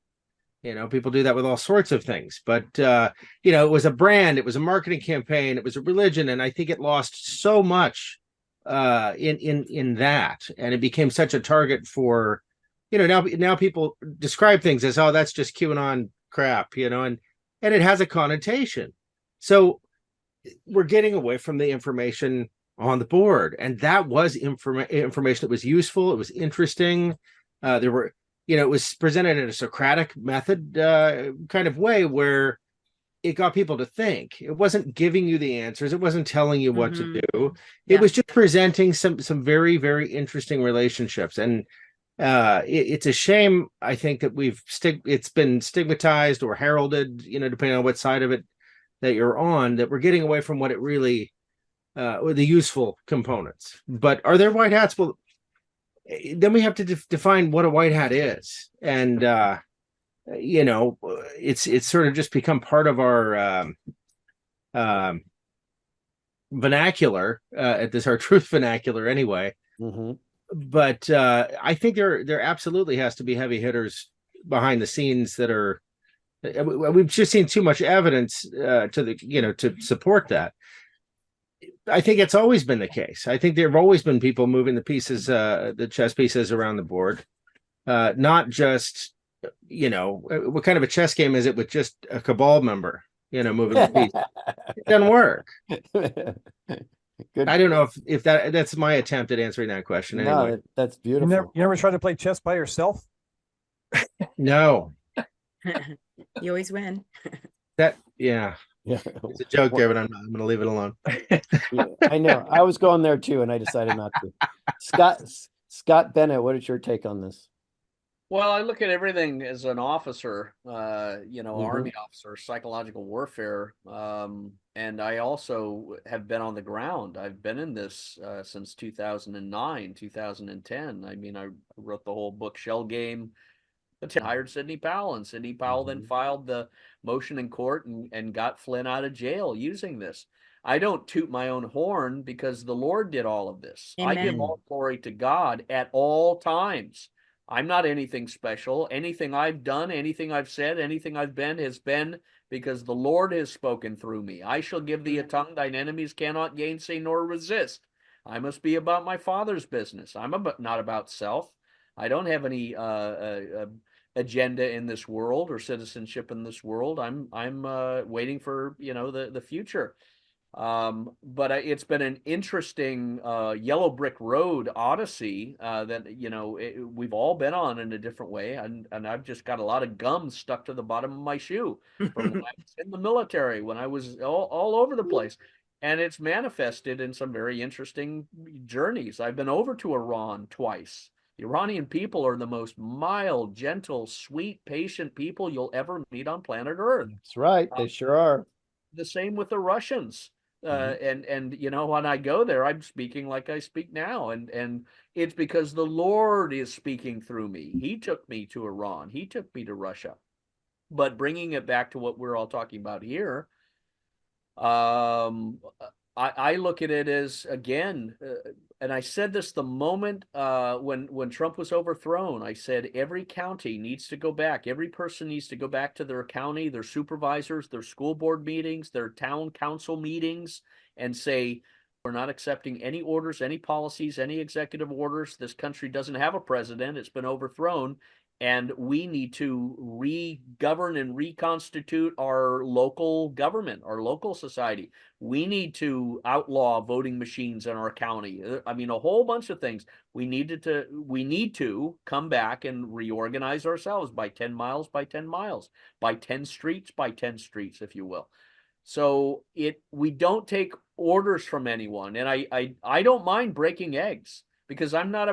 People do that with all sorts of things. But, it was a brand. It was a marketing campaign. It was a religion. And I think it lost so much in that. And it became such a target for, now people describe things as, oh, that's just QAnon crap, and it has a connotation. So we're getting away from the information on the board. And that was information that was useful. It was interesting. There were, it was presented in a Socratic method kind of way where it got people to think. It wasn't giving you the answers. It wasn't telling you what to do. It was just presenting some very, very interesting relationships. And it's a shame, I think, that it's been stigmatized or heralded, depending on what side of it that you're on, that we're getting away from what it really, the useful components. But are there white hats? Well, then we have to define what a white hat is. And, it's sort of just become part of our vernacular, our truth vernacular anyway. Mm-hmm. But I think there absolutely has to be heavy hitters behind the scenes that are. We've just seen too much evidence to support that. I think it's always been the case. I think there have always been people moving the pieces, the chess pieces around the board, not just what kind of a chess game is it with just a cabal member, moving the piece. It doesn't work. Good. I don't know if that's my attempt at answering that question. Anyway. No, that's beautiful. You never tried to play chess by yourself? No. You always win. Yeah. Yeah. It's a joke there, but I'm going to leave it alone. Yeah, I know. I was going there too, and I decided not to. Scott Bennett, what is your take on this? Well, I look at everything as an officer, Army officer, psychological warfare. And I also have been on the ground. I've been in this since 2009, 2010. I mean, I wrote the whole book, Shell Game. Hired Sidney Powell, and Sidney Powell then filed the motion in court and got Flynn out of jail using this. I don't toot my own horn because the Lord did all of this. Amen. I give all glory to God at all times. I'm not anything special. Anything I've done, anything I've said, anything I've been has been because the Lord has spoken through me. I shall give thee a tongue thine enemies cannot gainsay nor resist. I must be about my Father's business. I'm not about self. I don't have any agenda in this world or citizenship in this world. I'm waiting for the future. But it's been an interesting yellow brick road odyssey that we've all been on in a different way, and I've just got a lot of gum stuck to the bottom of my shoe from when I was in the military, when I was all over the place. and it's manifested in some very interesting journeys. I've been over to Iran twice. The Iranian people are the most mild, gentle, sweet, patient people you'll ever meet on planet Earth. That's right. They sure are. The same with the Russians. Mhm. And you know, when I go there, I'm speaking like I speak now, and it's because the Lord is speaking through me. He took me to Iran. He took me to Russia. But bringing it back to what we're all talking about here, I look at it as, again, and I said this the moment when Trump was overthrown. I said every county needs to go back. Every person needs to go back to their county, their supervisors, their school board meetings, their town council meetings, and say, we're not accepting any orders, any policies, any executive orders. This country doesn't have a president. It's been overthrown. And we need to re-govern and reconstitute our local government, our local society. We need to outlaw voting machines in our county. I mean, a whole bunch of things. We need to come back and reorganize ourselves by 10 miles by 10 miles, by 10 streets by 10 streets, if you will. So we don't take orders from anyone. And I don't mind breaking eggs, because I'm not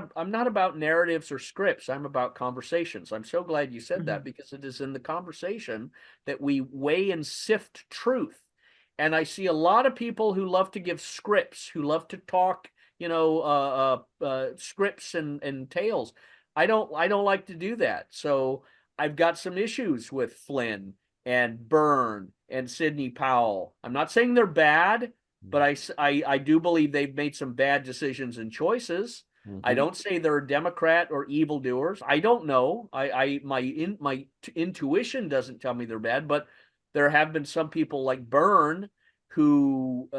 about narratives or scripts. I'm about conversations. I'm so glad you said that, because it is in the conversation that we weigh and sift truth. And I see a lot of people who love to give scripts, who love to talk, you know, scripts and tales. I don't like to do that. So I've got some issues with Flynn and Byrne and Sidney Powell. I'm not saying they're bad, but I do believe they've made some bad decisions and choices. I don't say they're a Democrat or evildoers. I don't know. My intuition doesn't tell me they're bad, but there have been some people like Byrne who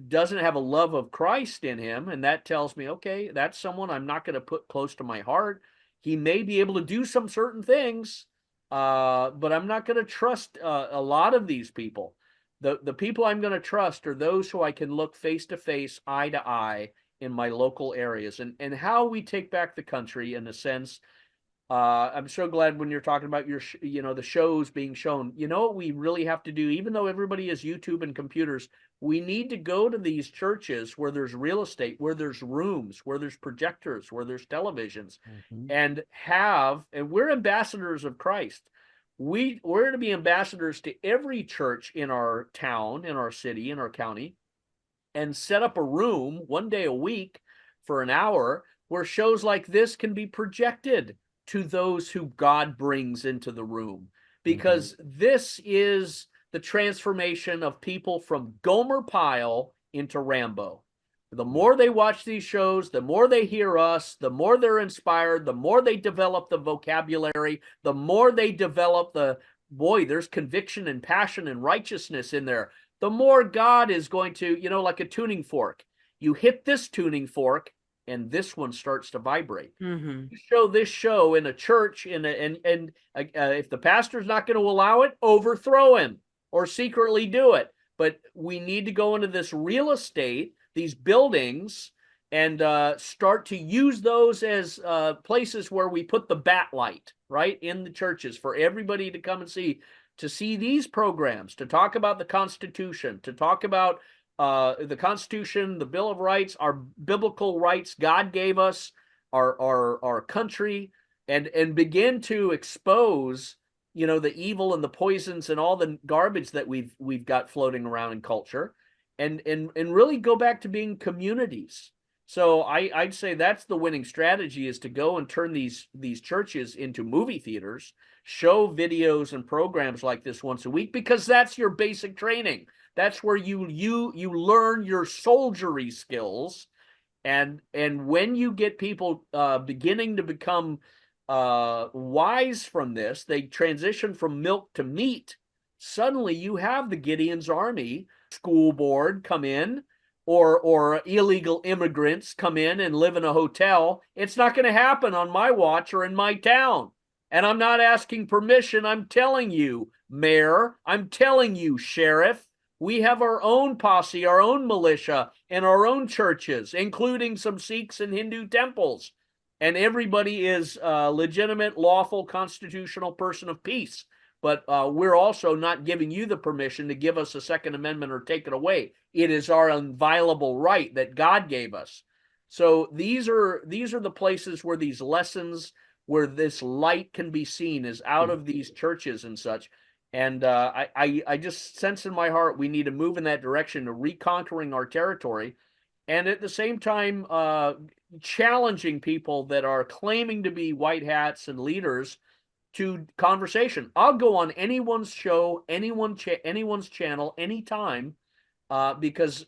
doesn't have a love of Christ in him, and that tells me, okay, that's someone I'm not going to put close to my heart. He may be able to do some certain things, but I'm not going to trust a lot of these people. The people I'm going to trust are those who I can look face to face, eye to eye in my local areas. And how we take back the country, in a sense, I'm so glad when you're talking about the shows being shown. You know what we really have to do, even though everybody has YouTube and computers, we need to go to these churches where there's real estate, where there's rooms, where there's projectors, where there's televisions, and we're ambassadors of Christ. We're to be ambassadors to every church in our town, in our city, in our county, and set up a room one day a week for an hour where shows like this can be projected to those who God brings into the room. Because this is the transformation of people from Gomer Pyle into Rambo. The more they watch these shows, the more they hear us, the more they're inspired, the more they develop the vocabulary, the more they develop there's conviction and passion and righteousness in there. The more God is going to, like a tuning fork. You hit this tuning fork, and this one starts to vibrate. You show this show in a church, and if the pastor's not going to allow it, overthrow him or secretly do it. But we need to go into this real estate, these buildings, and start to use those as places where we put the bat light, right, in the churches for everybody to come and see, to see these programs, to talk about the Constitution, to talk about the Constitution, the Bill of Rights, our biblical rights God gave us, our country, and begin to expose, the evil and the poisons and all the garbage that we've got floating around in culture, and really go back to being communities. So I'd say that's the winning strategy, is to go and turn these churches into movie theaters, show videos and programs like this once a week, because that's your basic training. That's where you learn your soldiery skills. And when you get people beginning to become wise from this, they transition from milk to meat. Suddenly you have the Gideon's Army school board come in, or illegal immigrants come in and live in a hotel. It's not going to happen on my watch or in my town. And I'm not asking permission. I'm telling you, Mayor, I'm telling you, Sheriff, we have our own posse, our own militia, and our own churches, including some Sikhs and Hindu temples. And everybody is a legitimate, lawful, constitutional person of peace. but we're also not giving you the permission to give us a Second Amendment or take it away. It is our inviolable right that God gave us. So these are the places where these lessons, where this light can be seen, is out of these churches and such. And I just sense in my heart we need to move in that direction to reconquering our territory, and at the same time challenging people that are claiming to be white hats and leaders to conversation. I'll go on anyone's show, anyone's channel, anytime, because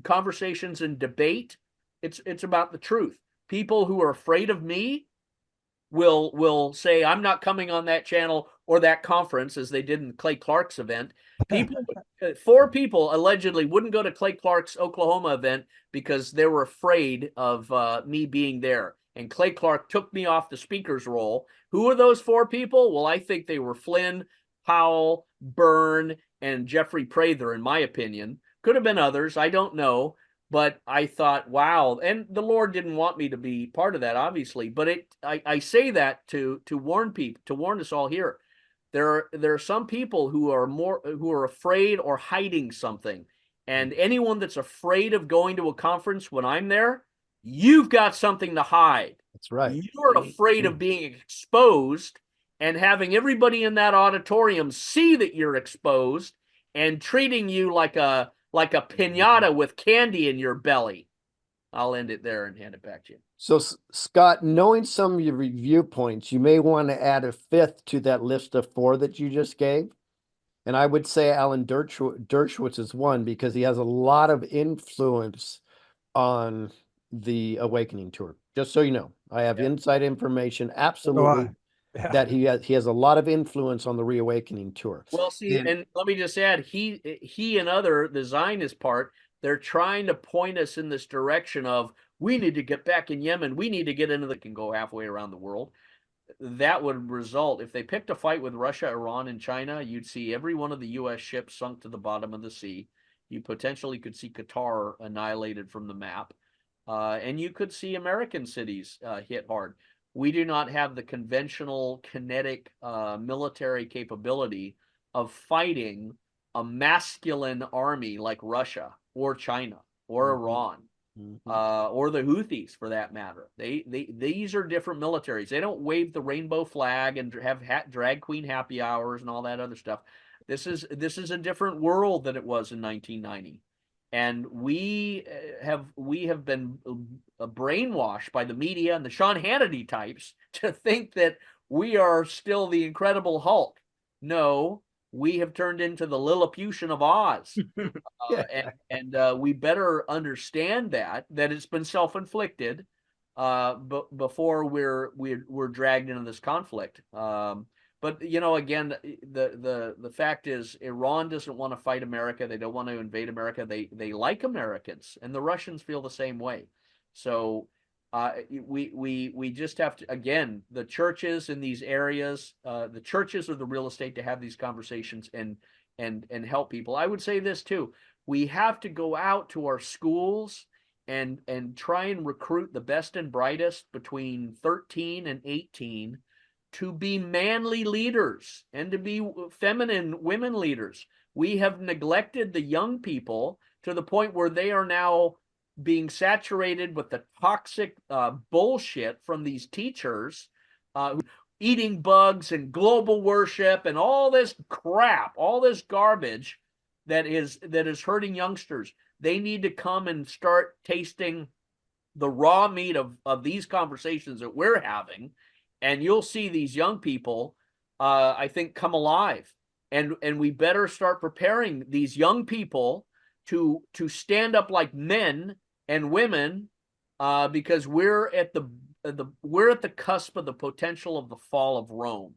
conversations and debate, it's about the truth. People who are afraid of me will say, I'm not coming on that channel or that conference, as they did in Clay Clark's event. People, 4 people allegedly wouldn't go to Clay Clark's Oklahoma event because they were afraid of me being there. And Clay Clark took me off the speaker's role. Who are those 4 people? Well, I think they were Flynn, Powell, Byrne, and Jeffrey Prather, in my opinion. Could have been others. I don't know. But I thought, wow, and the Lord didn't want me to be part of that, obviously. But I say that to warn people, to warn us all here. There are some people who are afraid or hiding something, and anyone that's afraid of going to a conference when I'm there, you've got something to hide. That's right. You're afraid of being exposed and having everybody in that auditorium see that you're exposed and treating you like a piñata with candy in your belly. I'll end it there and hand it back to you. So, Scott, knowing some of your viewpoints, you may want to add a 5th to that list of 4 that you just gave. And I would say Alan Dershowitz is one, because he has a lot of influence on the Awakening Tour. Just so you know, I have inside information, absolutely, that he has a lot of influence on the Reawakening Tour. Well, see, and let me just add, he and the Zionist part, they're trying to point us in this direction of, we need to get back in Yemen. We need to get into can go halfway around the world. That would result, if they picked a fight with Russia, Iran, and China, you'd see every one of the U.S. ships sunk to the bottom of the sea. You potentially could see Qatar annihilated from the map. And you could see American cities hit hard. We do not have the conventional kinetic military capability of fighting a masculine army like Russia or China or Iran. Or the Houthis, for that matter. These are different militaries. They don't wave the rainbow flag and have drag queen happy hours and all that other stuff. This is a different world than it was in 1990, and we have been brainwashed by the media and the Sean Hannity types to think that we are still the Incredible Hulk. No. We have turned into the Lilliputian of Oz, and we better understand that it's been self-inflicted, before we're dragged into this conflict. But again, the fact is, Iran doesn't want to fight America. They don't want to invade America. They like Americans, and the Russians feel the same way. So we just have to, again, the churches in these areas, the churches are the real estate to have these conversations and help people. I would say this too. We have to go out to our schools and try and recruit the best and brightest between 13 and 18 to be manly leaders and to be feminine women leaders. We have neglected the young people to the point where they are now being saturated with the toxic bullshit from these teachers, eating bugs and global worship and all this crap, all this garbage that is hurting youngsters. They need to come and start tasting the raw meat of these conversations that we're having, and you'll see these young people, I think, come alive. And we better start preparing these young people to stand up like men and women, because we're at the cusp of the potential of the fall of Rome.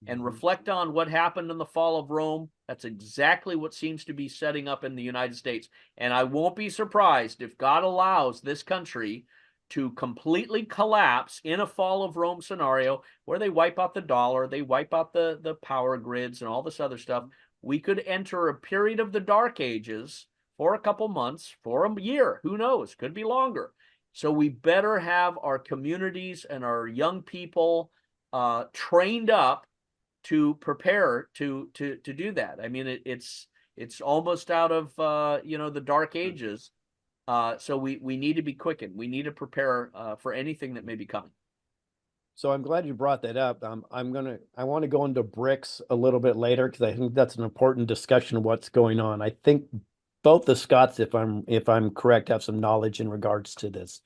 And reflect on what happened in the fall of Rome. That's exactly what seems to be setting up in the United States. And I won't be surprised if God allows this country to completely collapse in a fall of Rome scenario where they wipe out the dollar, they wipe out the power grids and all this other stuff. We could enter a period of the Dark Ages for a couple months, for a year, who knows, could be longer. So we better have our communities and our young people trained up to prepare to do that. I mean, it's almost out of the dark ages. So we need to be quickened. We need to prepare for anything that may be coming. So I'm glad you brought that up. I want to go into BRICS a little bit later because I think that's an important discussion of what's going on. I think both the Scots, if I'm correct, have some knowledge in regards to this.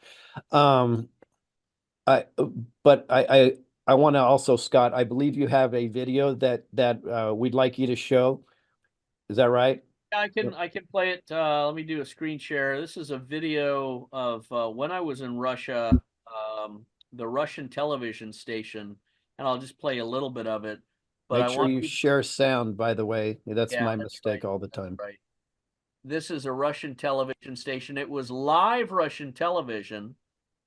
I want to also, Scott, I believe you have a video that we'd like you to show. Is that right? Yeah, I can play it. Let me do a screen share. This is a video of when I was in Russia, the Russian television station, and I'll just play a little bit of it. But Make sure you share sound, by the way. That's my mistake all the time. Right. This is a Russian television station. It was live Russian television.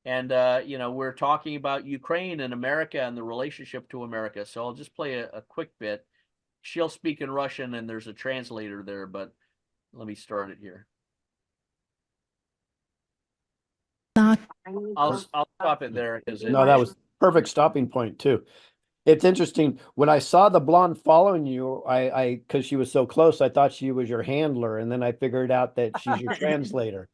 And, we're talking about Ukraine and America and the relationship to America. So I'll just play a quick bit. She'll speak in Russian and there's a translator there, but let me start it here. I'll stop it there. No, that was perfect stopping point too. It's interesting. When I saw the blonde following you, because she was so close, I thought she was your handler. And then I figured out that she's your translator.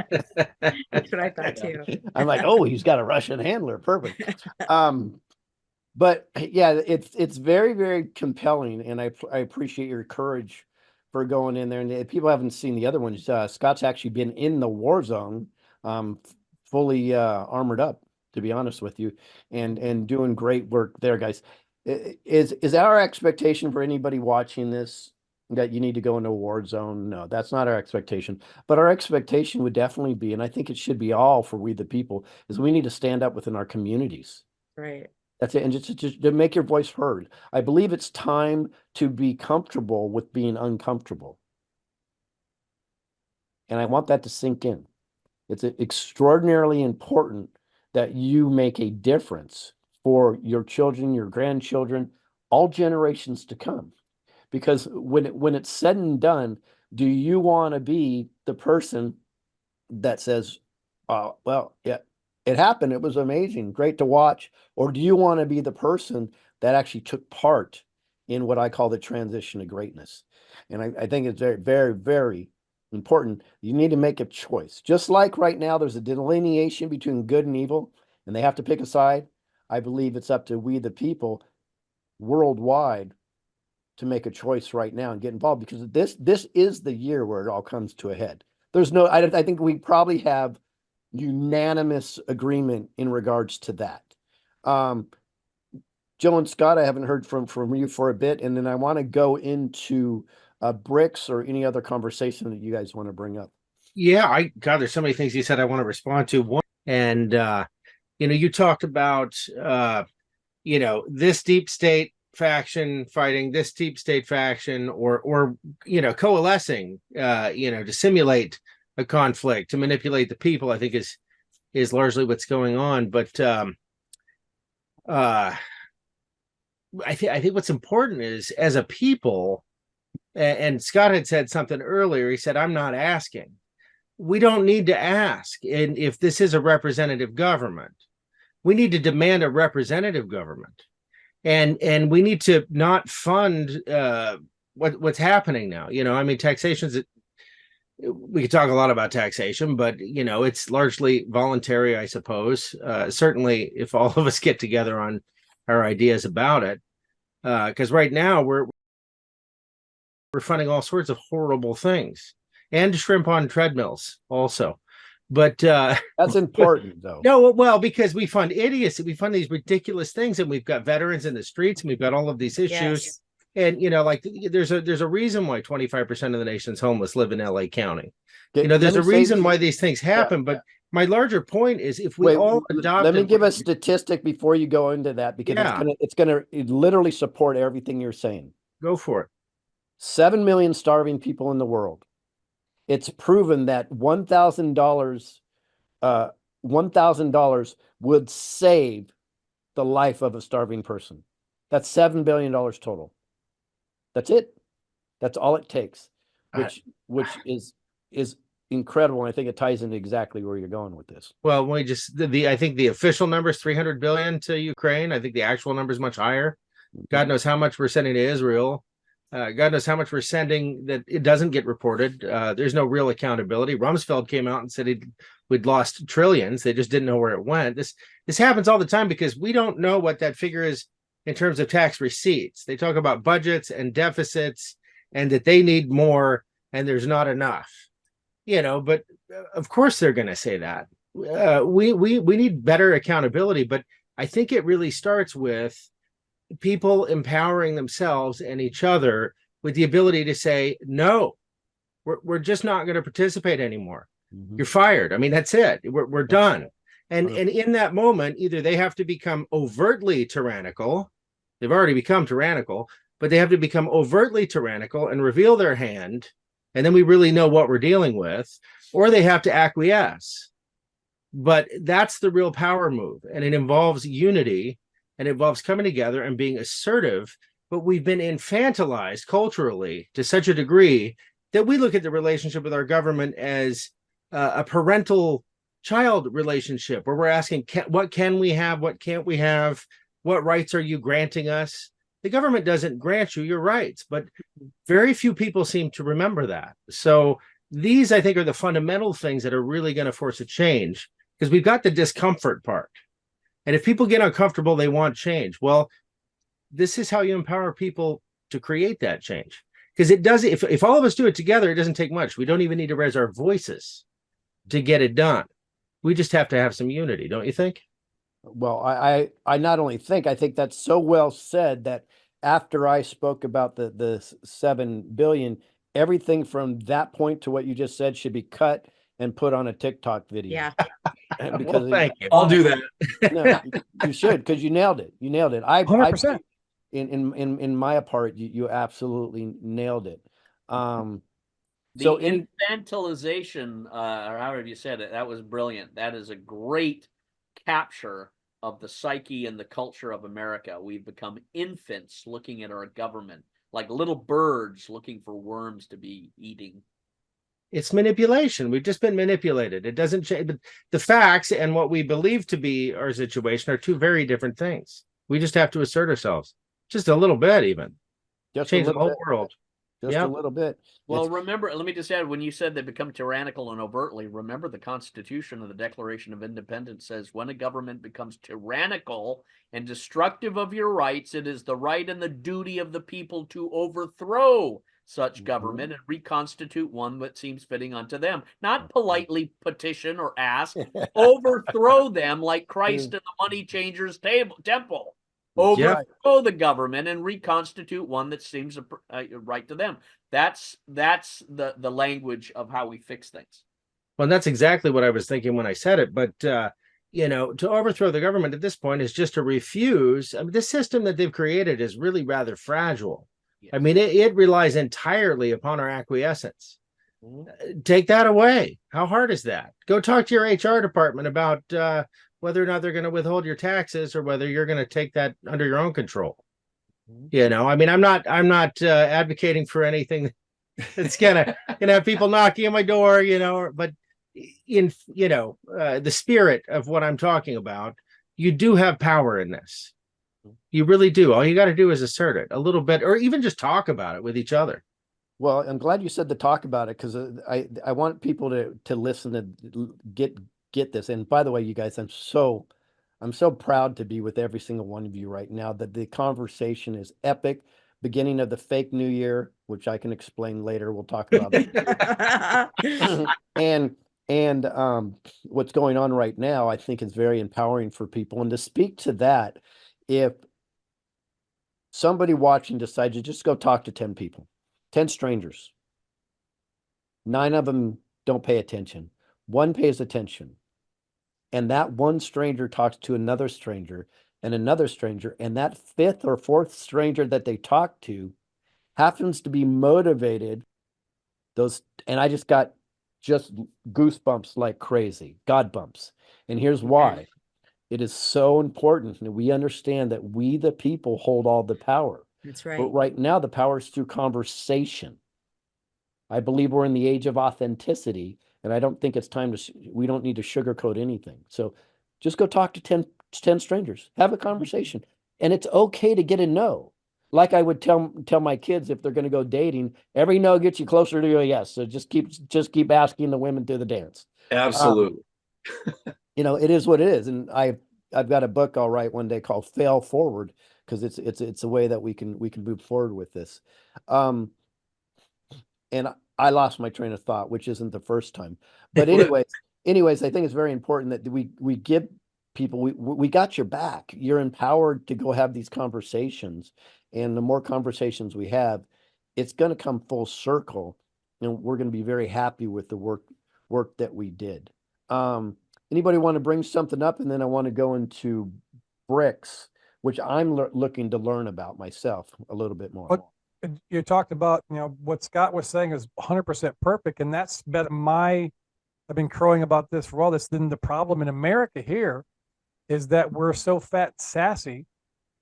That's what I thought too. I'm like, oh, he's got a Russian handler. Perfect. But yeah, it's very, very compelling. And I appreciate your courage for going in there. And if people haven't seen the other ones, Scott's actually been in the war zone, fully armored up, to be honest with you, and doing great work there, guys. Is our expectation for anybody watching this that you need to go into a war zone? No, that's not our expectation. But our expectation would definitely be, and I think it should be all for we the people, is we need to stand up within our communities. Right. That's it. And just to make your voice heard. I believe it's time to be comfortable with being uncomfortable. And I want that to sink in. It's extraordinarily important that you make a difference for your children, your grandchildren, all generations to come. Because when it's said and done, do you want to be the person that says, well, yeah, it happened, it was amazing, great to watch? Or do you want to be the person that actually took part in what I call the transition to greatness? And I think it's very, very, very important. You need to make a choice. Just like right now, there's a delineation between good and evil, and they have to pick a side. I believe it's up to we the people worldwide to make a choice right now and get involved, because this is the year where it all comes to a head. There's no, I think we probably have unanimous agreement in regards to that. Joe and Scott, I haven't heard from you for a bit, and then I want to go into BRICS or any other conversation that you guys want to bring up. Yeah, there's so many things you said I want to respond to. One, and you talked about this deep state faction fighting this deep state faction, or coalescing, to simulate a conflict, to manipulate the people, I think is largely what's going on. But I think what's important is, as a people, and Scott had said something earlier, he said, I'm not asking. We don't need to ask. And if this is a representative government, we need to demand a representative government. And we need to not fund what's happening now. Taxation's, we could talk a lot about taxation, but it's largely voluntary, I suppose. Certainly if all of us get together on our ideas about it, because right now we're funding all sorts of horrible things, and shrimp on treadmills also. But that's important, though. No, well, because we fund idiocy, we fund these ridiculous things, and we've got veterans in the streets, and we've got all of these issues. Yes. And there's a reason why 25% of the nation's homeless live in LA County. There's a reason why these things happen. But my larger point is, if we all adopt. Let me give a statistic before you go into that, because it's gonna literally support everything you're saying. Go for it. 7 million starving people in the world. It's proven that $1,000 would save the life of a starving person. That's $7 billion total. That's it. That's all it takes, which is incredible. And I think it ties into exactly where you're going with this. Well, I think the official number is 300 billion to Ukraine. I think the actual number is much higher. God knows how much we're sending to Israel. God knows how much we're sending that it doesn't get reported. There's no real accountability. Rumsfeld came out and said we'd lost trillions. They just didn't know where it went. This happens all the time because we don't know what that figure is in terms of tax receipts. They talk about budgets and deficits and that they need more and there's not enough. But of course they're going to say that. We need better accountability, but I think it really starts with people empowering themselves and each other with the ability to say, no, we're just not going to participate anymore. You're fired. I mean, that's it. We're done. And in that moment, either they have to become overtly tyrannical. They've already become tyrannical, but they have to become overtly tyrannical and reveal their hand. And then we really know what we're dealing with, or they have to acquiesce. But that's the real power move. And it involves unity and it involves coming together and being assertive. But we've been infantilized culturally to such a degree that we look at the relationship with our government as a parental child relationship where we're asking, what can we have? What can't we have? What rights are you granting us? The government doesn't grant you your rights, but very few people seem to remember that. So these, I think, are the fundamental things that are really going to force a change, because we've got the discomfort part. And if people get uncomfortable, they want change. Well, this is how you empower people to create that change. Because it does, if all of us do it together, it doesn't take much. We don't even need to raise our voices to get it done. We just have to have some unity, don't you think? Well, I not only think, I think that's so well said that after I spoke about the 7 billion, everything from that point to what you just said should be cut and put on a TikTok video. Yeah. Because well, thank you. I'll do that. No, you should, because you nailed it. You nailed it. 100%. In my part, you absolutely nailed it. The So infantilization, or however you said it, that was brilliant. That is a great capture of the psyche and the culture of America. We've become infants looking at our government like little birds looking for worms to be eating. It's manipulation. We've just been manipulated. It doesn't change. But the facts and what we believe to be our situation are two very different things. We just have to assert ourselves just a little bit, even just change a the little whole bit, world. just Yep. a little bit. Well, It's- remember, let me just add, when you said they become tyrannical and overtly, remember the Constitution of the Declaration of Independence says when a government becomes tyrannical and destructive of your rights, it is the right and the duty of the people to overthrow such government and reconstitute one that seems fitting unto them. Not politely petition or ask, overthrow them like Christ in the money changers' temple. Overthrow the government and reconstitute one that seems right to them. That's the language of how we fix things. Well, that's exactly what I was thinking when I said it. But, to overthrow the government at this point is just to refuse. I mean, the system that they've created is really rather fragile. Yes. I mean, it relies entirely upon our acquiescence. Take that away. How hard is that? Go talk to your HR department about whether or not they're going to withhold your taxes or whether you're going to take that under your own control. I mean, I'm not advocating for anything that's gonna have people knocking on my door, but in the spirit of what I'm talking about, you do have power in this. You really do. All you got to do is assert it a little bit, or even just talk about it with each other. Well, I'm glad you said to talk about it, because I want people to listen to get this. And by the way, you guys, I'm so proud to be with every single one of you right now. That the conversation is epic. Beginning of the fake New Year, which I can explain later. We'll talk about that. and what's going on right now, I think, is very empowering for people. And to speak to that, if somebody watching decides to just go talk to 10 people, 10 strangers, 9 of them don't pay attention, 1 pays attention, and that one stranger talks to another stranger and another stranger, and that 5th or 4th stranger that they talk to happens to be motivated, and I just got goosebumps like crazy, God bumps. And here's why. It is so important that we understand that we, the people, hold all the power. That's right. But right now, the power is through conversation. I believe we're in the age of authenticity, and I don't think it's time we don't need to sugarcoat anything. So just go talk to 10 strangers, have a conversation. and it's okay to get a no. Like I would tell my kids if they're going to go dating, every no gets you closer to a yes. So just keep asking the women to the dance. Absolutely. You know, it is what it is. And I've got a book I'll write one day called Fail Forward, because it's a way that we can move forward with this. And I lost my train of thought, which isn't the first time. But anyways, I think it's very important that we give people, we got your back. You're empowered to go have these conversations. And the more conversations we have, it's going to come full circle. And we're going to be very happy with the work that we did. Anybody want to bring something up? And then I want to go into bricks, which I'm looking to learn about myself a little bit more. You talked about, you know, what Scott was saying is 100% perfect. And that's been I've been crowing about this for all this. Then the problem in America here is that we're so fat and sassy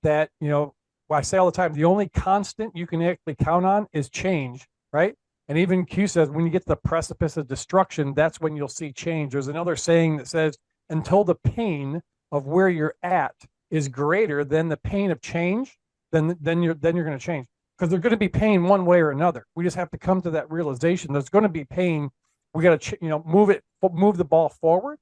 that, you know, I say all the time, the only constant you can actually count on is change, right? And even Q says, when you get to the precipice of destruction, that's when you'll see change. There's another saying that says, until the pain of where you're at is greater than the pain of change, then you're going to change. Because there's going to be pain one way or another. We just have to come to that realization. There's going to be pain. We got to, you know, move the ball forward,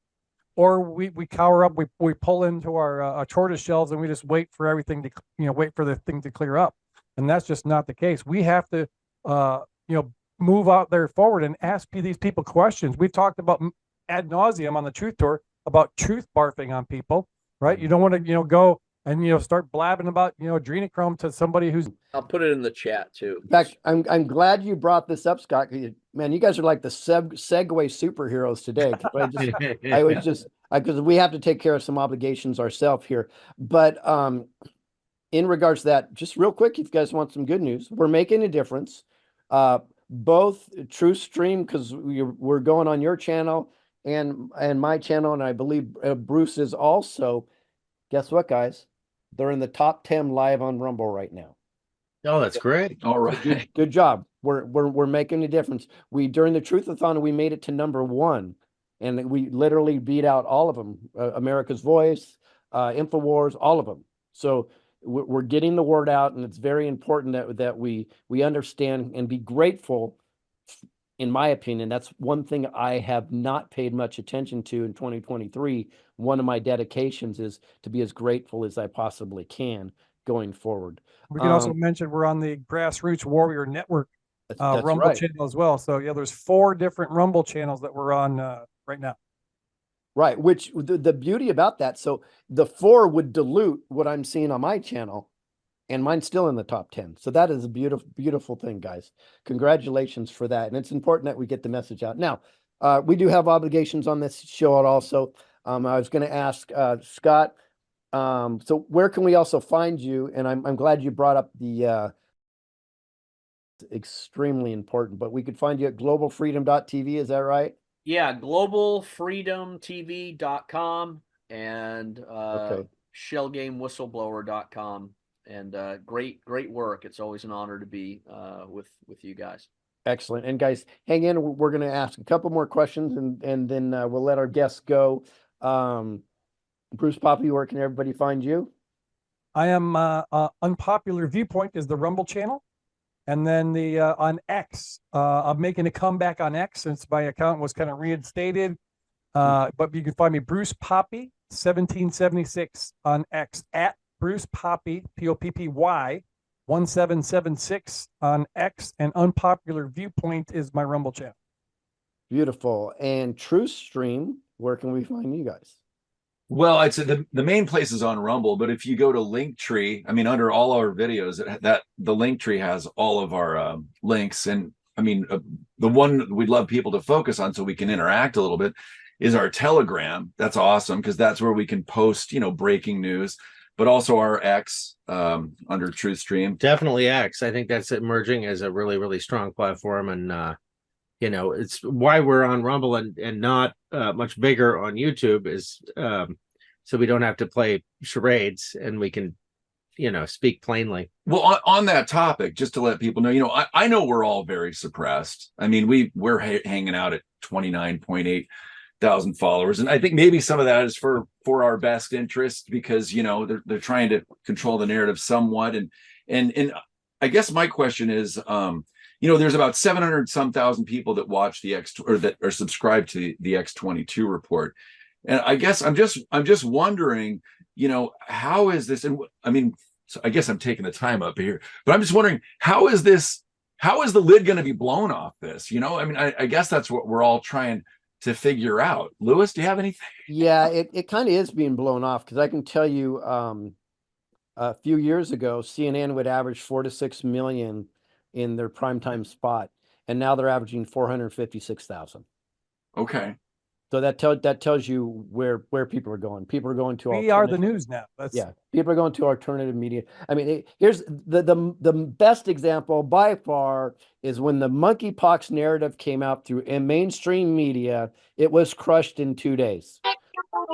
or we cower up. We pull into our tortoise shells and we just wait for everything to, you know, wait for the thing to clear up. And that's just not the case. We have to, you know, move out there forward and ask these people questions. We've talked about ad nauseum on the Truth Tour about truth barfing on people, right? You don't want to, you know, go and, you know, start blabbing about, you know, adrenochrome to somebody who's. I'll put it in the chat too. In fact, I'm glad you brought this up, Scott. Man, you guys are like the Segway superheroes today. Because we have to take care of some obligations ourselves here. But in regards to that, just real quick, if you guys want some good news, we're making a difference. Both True Stream, because we're going on your channel and my channel, and I believe Bruce is also. Guess what, guys? They're in the top 10 live on Rumble right now. Oh, that's great. All right. Good job. We're making a difference. During the Truth-a-thon, we made it to #1, and we literally beat out all of them. America's Voice, InfoWars, all of them. So we're getting the word out, and it's very important that we understand and be grateful. In my opinion, that's one thing I have not paid much attention to in 2023. One of my dedications is to be as grateful as I possibly can going forward. We can also mention we're on the Grassroots Warrior Network that's Rumble right. channel as well. So yeah, there's 4 different Rumble channels that we're on right now. Right, which the beauty about that, so the 4 would dilute what I'm seeing on my channel, and mine's still in the top 10. So that is a beautiful, beautiful thing, guys. Congratulations for that. And it's important that we get the message out. Now, we do have obligations on this show also. I was going to ask Scott, so where can we also find you? And I'm glad you brought up the extremely important, but we could find you at globalfreedom.tv. Is that right? Yeah, globalfreedomtv.com and shellgamewhistleblower.com. And great work. It's always an honor to be with you guys. Excellent. And guys, hang in. We're going to ask a couple more questions, and then we'll let our guests go. Bruce Poppy, where can everybody find you? I am Unpopular Viewpoint is the Rumble channel. And then the on X, I'm making a comeback on X since my account was kind of reinstated. But you can find me Bruce Poppy 1776 on X, at Bruce Poppy, Poppy 1776 on X, and Unpopular Viewpoint is my Rumble channel. Beautiful. And True Stream, where can we find you guys? Well, I'd say the main place is on Rumble, but if you go to Linktree, I mean, under all our videos, that the Linktree has all of our links. And I mean, the one we'd love people to focus on so we can interact a little bit is our Telegram. That's awesome because that's where we can post, you know, breaking news, but also our X under TruthStream. Definitely X. I think that's emerging as a really, really strong platform. And, you know, it's why we're on Rumble and not much bigger on YouTube is so we don't have to play charades and we can, you know, speak plainly. Well, on that topic, just to let people know, you know, I know we're all very suppressed. I mean, we're hanging out at 29.8 thousand followers, and I think maybe some of that is for our best interest, because they're trying to control the narrative somewhat, and I guess my question is, there's about 700 some thousand people that watch the X, or that are subscribed to the X22 report, and I guess I'm just wondering, how is this? And I mean, so I guess I'm taking the time up here, but I'm just wondering, how is the lid going to be blown off this? I mean, I guess that's what we're all trying to figure out. Lewis, do you have anything? Yeah, it kind of is being blown off, because I can tell you, a few years ago, CNN would average 4 to 6 million in their primetime spot, and now they're averaging 456,000. Okay. So that tells you where people are going. People are going to We are the news now. Yeah, people are going to alternative media. I mean, here's the best example by far is when the monkeypox narrative came out through in mainstream media. It was crushed in 2 days.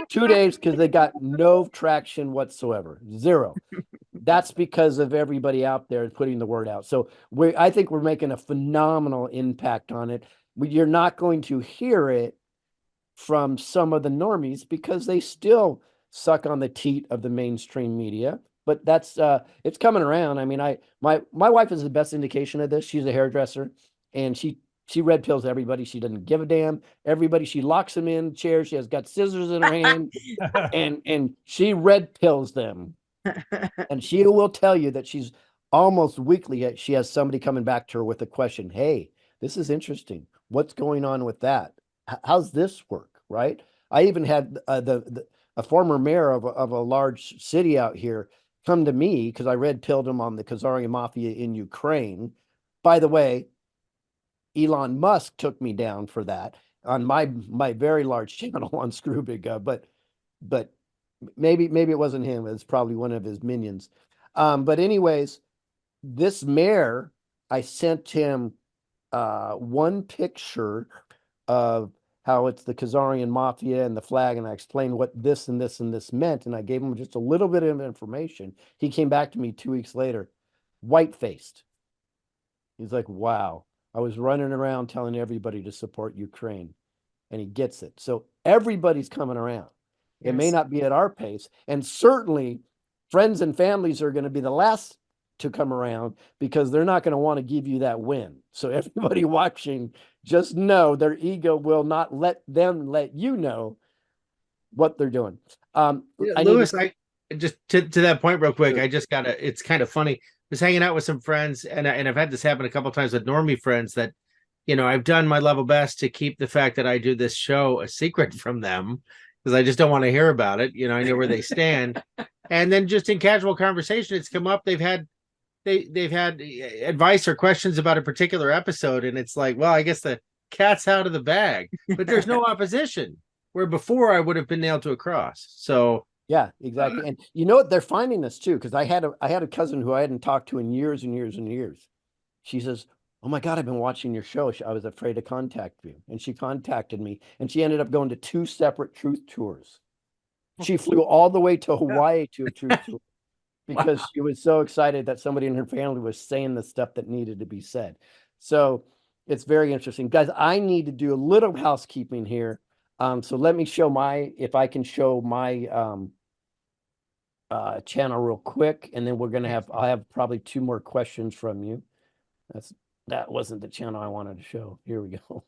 2 days, because they got no traction whatsoever, zero. That's because of everybody out there putting the word out. So I think we're making a phenomenal impact on it. You're not going to hear it from some of the normies, because they still suck on the teat of the mainstream media. But that's it's coming around. I mean, my wife is the best indication of this. She's a hairdresser, and she red pills everybody. She doesn't give a damn. Everybody, she locks them in chairs. She has got scissors in her hand, and she red pills them. And she will tell you that she's almost weekly, she has somebody coming back to her with a question. Hey, this is interesting. What's going on with that? How's this work? Right? I even had a former mayor of a large city out here come to me because I red pilled him on the Khazarian mafia in Ukraine. By the way, Elon Musk took me down for that on my very large channel on Screw Big Gov, but maybe it wasn't him. It's probably one of his minions. But anyways, this mayor, I sent him one picture of how it's the Khazarian mafia and the flag, and I explained what this and this and this meant, and I gave him just a little bit of information. He came back to me 2 weeks later, white-faced. He's like, wow, I was running around telling everybody to support Ukraine, and he gets it. So everybody's coming around. It may not be at our pace, and certainly friends and families are going to be the last to come around, because they're not going to want to give you that win. So everybody watching, just know their ego will not let you know what they're doing. Lewis, I just to that point real quick. Sure. I just it's kind of funny. I was hanging out with some friends, and I've had this happen a couple of times with normie friends that, I've done my level best to keep the fact that I do this show a secret from them, because I just don't want to hear about it. I know where they stand. And then just in casual conversation, it's come up. They've had advice or questions about a particular episode, and it's like, well, I guess the cat's out of the bag, but there's no opposition, where before I would have been nailed to a cross. So yeah, exactly. And you know what, they're finding this too, because I had a cousin who I hadn't talked to in years and years and years. She says, oh my God, I've been watching your show. I was afraid to contact you. And she contacted me, and she ended up going to 2 separate truth tours. She flew all the way to Hawaii to a truth tour, because she was so excited that somebody in her family was saying the stuff that needed to be said. So it's very interesting. Guys, I need to do a little housekeeping here. So let me show if I can show my channel real quick, and then I'll have probably 2 more questions from you. That wasn't the channel I wanted to show. Here we go.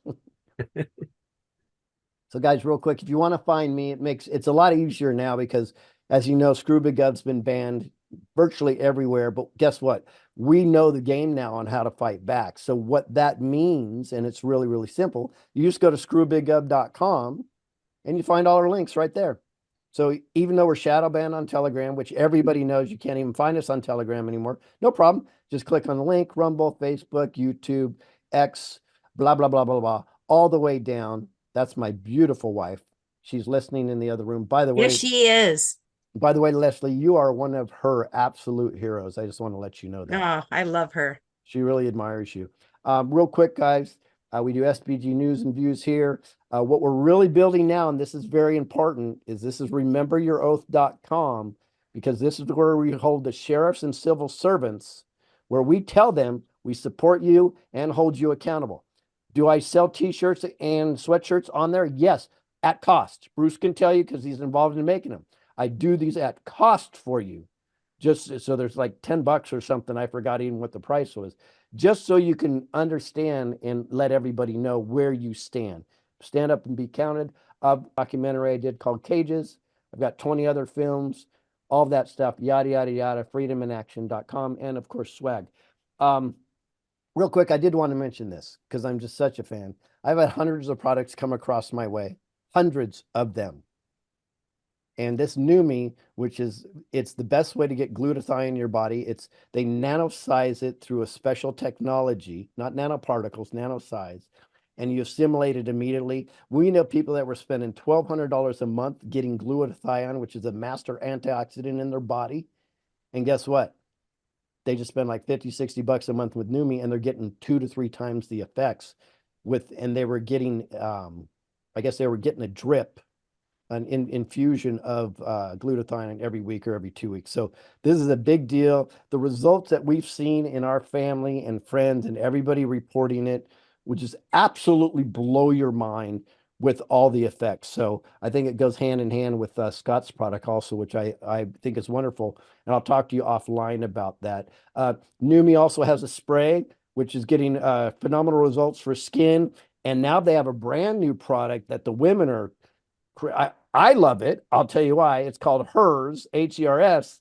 So guys, real quick, if you want to find me, it's a lot easier now, because as you know, Screw Big Gov's been banned virtually everywhere. But guess what? We know the game now on how to fight back. So what that means, and it's really, really simple, you just go to screwbiggov.com and you find all our links right there. So even though we're shadow banned on Telegram, which everybody knows you can't even find us on Telegram anymore, no problem. Just click on the link, Rumble, Facebook, YouTube, X, blah, blah, blah, blah, blah, all the way down. That's my beautiful wife. She's listening in the other room. By the way, yes, she is. By the way, Leslie, you are one of her absolute heroes. I just want to let you know that. Oh, I love her. She really admires you. Real quick, guys, we do SBG News and Views here. What we're really building now, and this is very important, is rememberyouroath.com, because this is where we hold the sheriffs and civil servants, where we tell them we support you and hold you accountable. Do I sell t-shirts and sweatshirts on there? Yes. at cost. Bruce can tell you because he's involved in making them. I do these at cost for you. Just so there's like $10 or something. I forgot even what the price was. Just so you can understand and let everybody know where you stand. Stand up and be counted. A documentary I did called Cages. I've got 20 other films, all of that stuff, yada, yada, yada, freedominaction.com, and of course, swag. Real quick, I did want to mention this because I'm just such a fan. I've had hundreds of products come across my way, hundreds of them. And this Neumi, it's the best way to get glutathione in your body. They nanosize it through a special technology, not nanoparticles, nanosize, and you assimilate it immediately. We know people that were spending $1,200 a month getting glutathione, which is a master antioxidant in their body. And guess what? They just spend like 50, $60 a month with Neumi, and they're getting 2 to 3 times the effects and they were getting, I guess they were getting a drip, an infusion of glutathione every week or every 2 weeks. So this is a big deal. The results that we've seen in our family and friends and everybody reporting it, would just absolutely blow your mind with all the effects. So I think it goes hand in hand with Scott's product also, which I think is wonderful. And I'll talk to you offline about that. Neumi also has a spray, which is getting phenomenal results for skin. And now they have a brand new product that the women are, I love it. I'll tell you why. It's called Herms, H-E-R-S.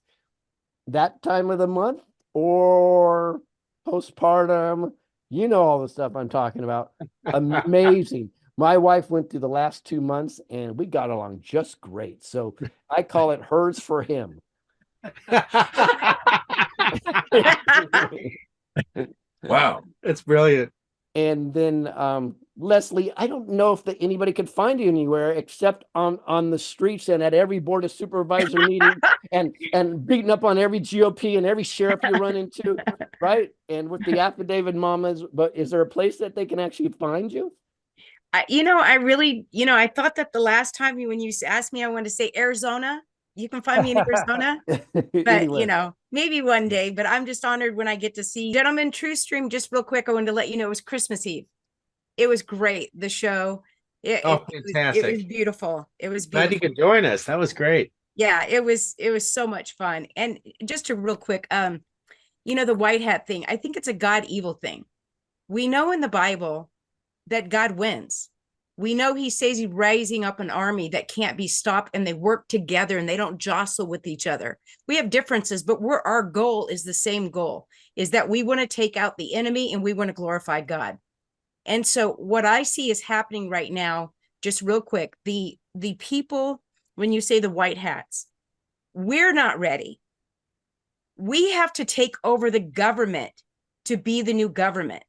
That time of the month or postpartum, you know all the stuff I'm talking about. Amazing. My wife went through the last 2 months and we got along just great. So I call it hers for him. Wow. That's brilliant. And then Leslie, I don't know if anybody could find you anywhere except on the streets and at every board of supervisor meeting and beating up on every GOP and every sheriff you run into, right? And with the affidavit mamas, but is there a place that they can actually find you? I really, I thought that the last time when you asked me, I wanted to say Arizona. You can find me in Arizona, but Anywhere. maybe one day. But I'm just honored when I get to see Gentlemen True Stream. Just real quick, I wanted to let you know it was Christmas Eve. It was great. The show. Fantastic. It was beautiful. It was Glad beautiful. you could join us. That was great. Yeah, it was so much fun. And just to real quick, the white hat thing, I think it's a God evil thing. We know in the Bible that God wins. We know he says he's raising up an army that can't be stopped, and they work together and they don't jostle with each other. We have differences, but our goal is the same goal, is that we want to take out the enemy and we want to glorify God. And so what I see is happening right now, just real quick, the people, when you say the white hats, we're not ready. We have to take over the government to be the new government.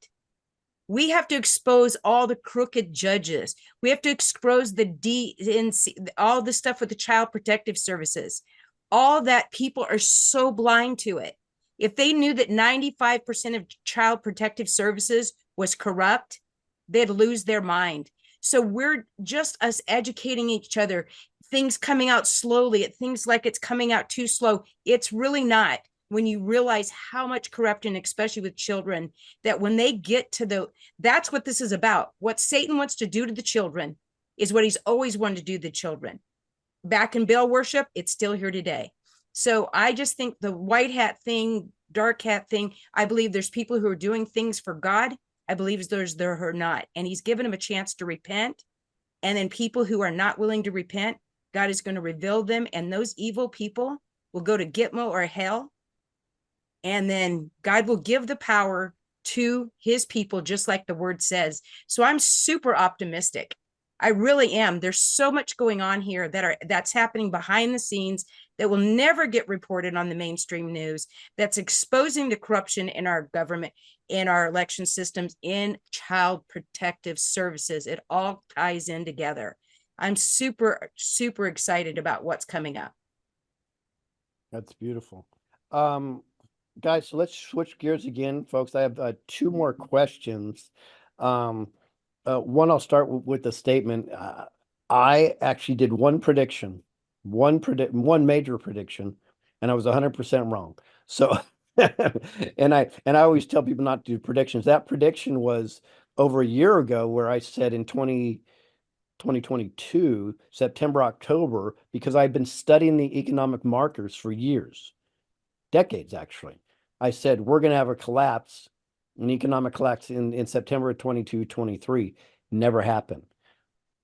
We have to expose all the crooked judges. We have to expose the DNC, all the stuff with the Child Protective Services. All that, people are so blind to it. If they knew that 95% of Child Protective Services was corrupt, they'd lose their mind. So we're just us educating each other, things coming out slowly. It things like it's coming out too slow. It's really not. When you realize how much corruption, especially with children, that when they get to that's what this is about. What Satan wants to do to the children is what he's always wanted to do to the children. Back in Baal worship, it's still here today. So I just think the white hat thing, dark hat thing, I believe there's people who are doing things for God. I believe there's there who are not. And he's given them a chance to repent. And then people who are not willing to repent, God is going to reveal them. And those evil people will go to Gitmo or hell. And then God will give the power to his people, just like the word says. So I'm super optimistic. I really am. There's so much going on here that's happening behind the scenes that will never get reported on the mainstream news, that's exposing the corruption in our government, in our election systems, in Child Protective Services. It all ties in together. I'm super, super excited about what's coming up. That's beautiful. Guys, so let's switch gears again, folks. I have 2 more questions. One, I'll start with the statement. I actually did one major prediction, and I was 100% wrong. So, and I always tell people not to do predictions. That prediction was over a year ago, where I said in 2020 2022, September, October, because I've been studying the economic markers for years, decades actually. I said, we're going to have a collapse, an economic collapse in September of 22, 23. Never happened.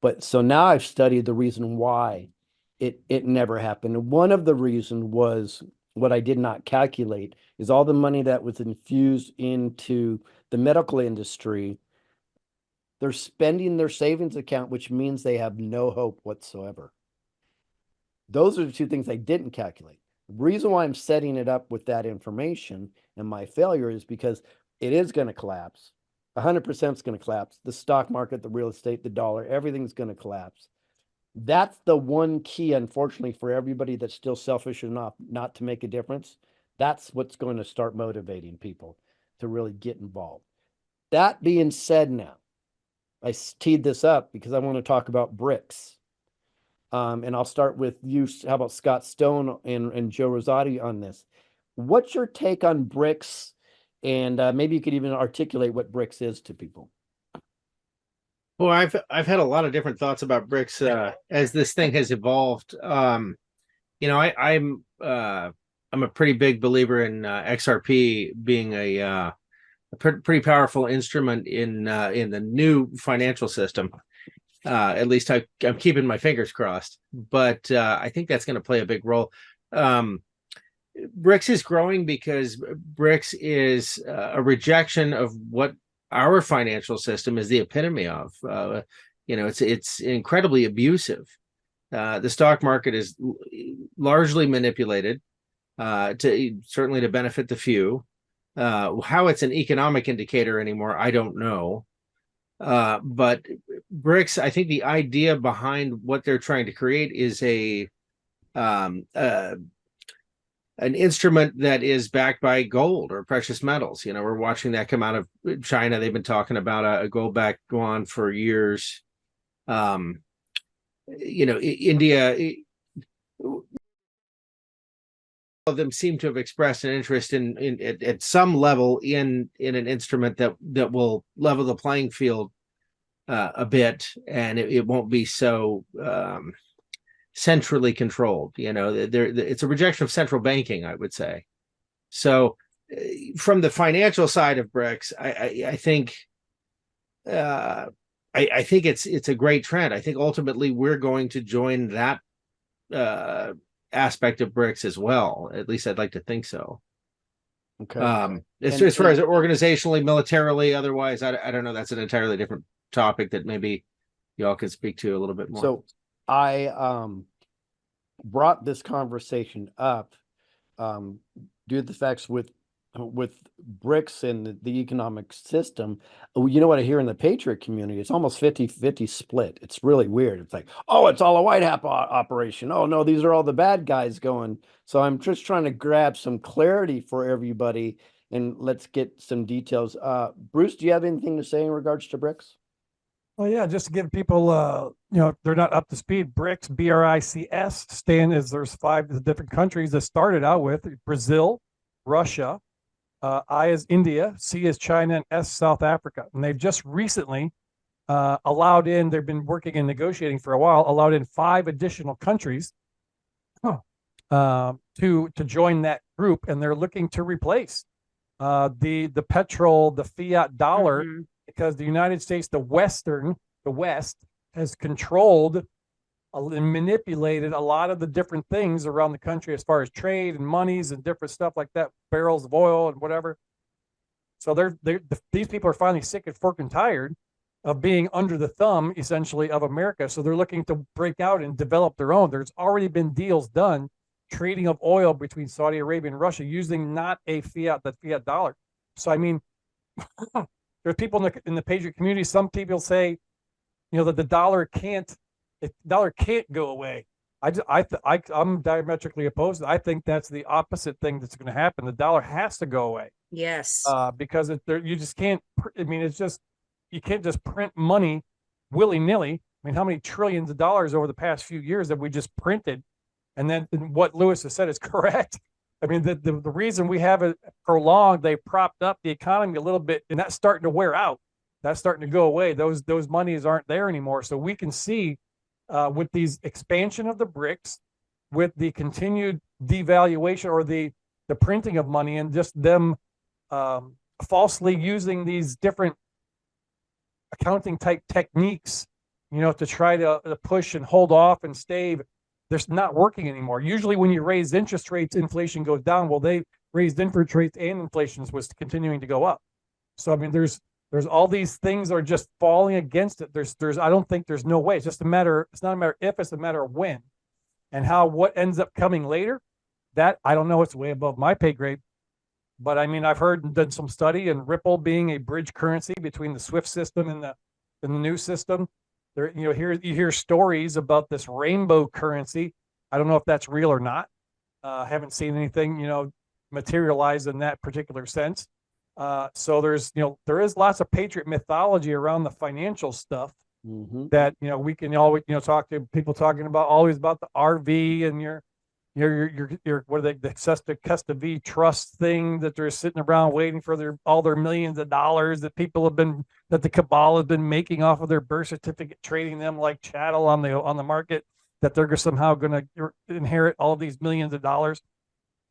But so now I've studied the reason why it never happened. And one of the reasons was what I did not calculate is all the money that was infused into the medical industry. They're spending their savings account, which means they have no hope whatsoever. Those are the two things I didn't calculate. The reason why I'm setting it up with that information and my failure is because it is going to collapse. 100% is going to collapse. The stock market, the real estate, the dollar, everything's going to collapse. That's the one key, unfortunately, for everybody that's still selfish enough not to make a difference. That's what's going to start motivating people to really get involved. That being said, now, I teed this up because I want to talk about BRICS. And I'll start with you. How about Scott Stone and Joe Rosati on this? What's your take on BRICS? And maybe you could even articulate what BRICS is to people. Well, I've had a lot of different thoughts about BRICS as this thing has evolved. I'm a pretty big believer in XRP being a pretty powerful instrument in the new financial system. At least I'm keeping my fingers crossed, but I think that's going to play a big role. BRICS is growing because BRICS is a rejection of what our financial system is the epitome of. It's incredibly abusive. The stock market is largely manipulated certainly to benefit the few. How it's an economic indicator anymore, I don't know. But BRICS, I think the idea behind what they're trying to create is an instrument that is backed by gold or precious metals. We're watching that come out of China. They've been talking about a gold-backed yuan for years. India, of them seem to have expressed an interest in at some level in an instrument that will level the playing field a bit, and it won't be so centrally controlled. It's a rejection of central banking, I would say. So from the financial side of BRICS, I think it's a great trend. I think ultimately we're going to join that aspect of BRICS as well. At least I'd like to think so. Okay. As far as organizationally, militarily, otherwise, I don't know. That's an entirely different topic that maybe y'all can speak to a little bit more. So I brought this conversation up due to the facts with BRICS and the economic system. You know what I hear in the Patriot community? It's almost 50-50 split. It's really weird. It's like, oh, it's all a white hat operation. Oh, no, these are all the bad guys going. So I'm just trying to grab some clarity for everybody, and let's get some details. Bruce, do you have anything to say in regards to BRICS? Well, yeah, just to give people, they're not up to speed. BRICS, BRICS, stand as there's 5 different countries that started out with Brazil, Russia, I is India, C is China, and S South Africa. And they've just recently allowed in, they've been working and negotiating for a while, allowed in 5 additional countries to join that group. And they're looking to replace the petrol, the fiat dollar, because the United States, the West has controlled and manipulated a lot of the different things around the country as far as trade and monies and different stuff like that, barrels of oil and whatever. So these people are finally sick and fork and tired of being under the thumb, essentially, of America. So they're looking to break out and develop their own. There's already been deals done, trading of oil between Saudi Arabia and Russia using not the fiat dollar. So, I mean, there's people in the Patriot community. Some people say, that the dollar can't go away. I'm diametrically opposed. I think that's the opposite thing that's going to happen. The dollar has to go away. Yes. Because you just can't. I mean, you can't just print money willy nilly. I mean, how many trillions of dollars over the past few years have we just printed? And then what Lewis has said is correct. I mean, the reason we have it prolonged, they propped up the economy a little bit, and that's starting to wear out. that's starting to go away. Those monies aren't there anymore. So we can see with these expansion of the BRICS, with the continued devaluation or the printing of money and just them falsely using these different accounting type techniques, to try to push and hold off and stave, they're not working anymore. Usually when you raise interest rates, inflation goes down. Well, they raised interest rates and inflation was continuing to go up. So, I mean, there's all these things are just falling against it. I don't think there's no way. It's not a matter if, it's a matter of when. And what ends up coming later, that I don't know. It's way above my pay grade. But I mean, I've heard and done some study, and Ripple being a bridge currency between the SWIFT system and the new system. There, you hear stories about this rainbow currency. I don't know if that's real or not. Haven't seen anything, materialize in that particular sense. So there is lots of patriot mythology around the financial stuff that, we can always, talk to people talking about always about the RV and your what are they, the custody trust thing that they're sitting around waiting for all their millions of dollars that the cabal has been making off of their birth certificate, trading them like chattel on the market, that they're somehow going to inherit all of these millions of dollars.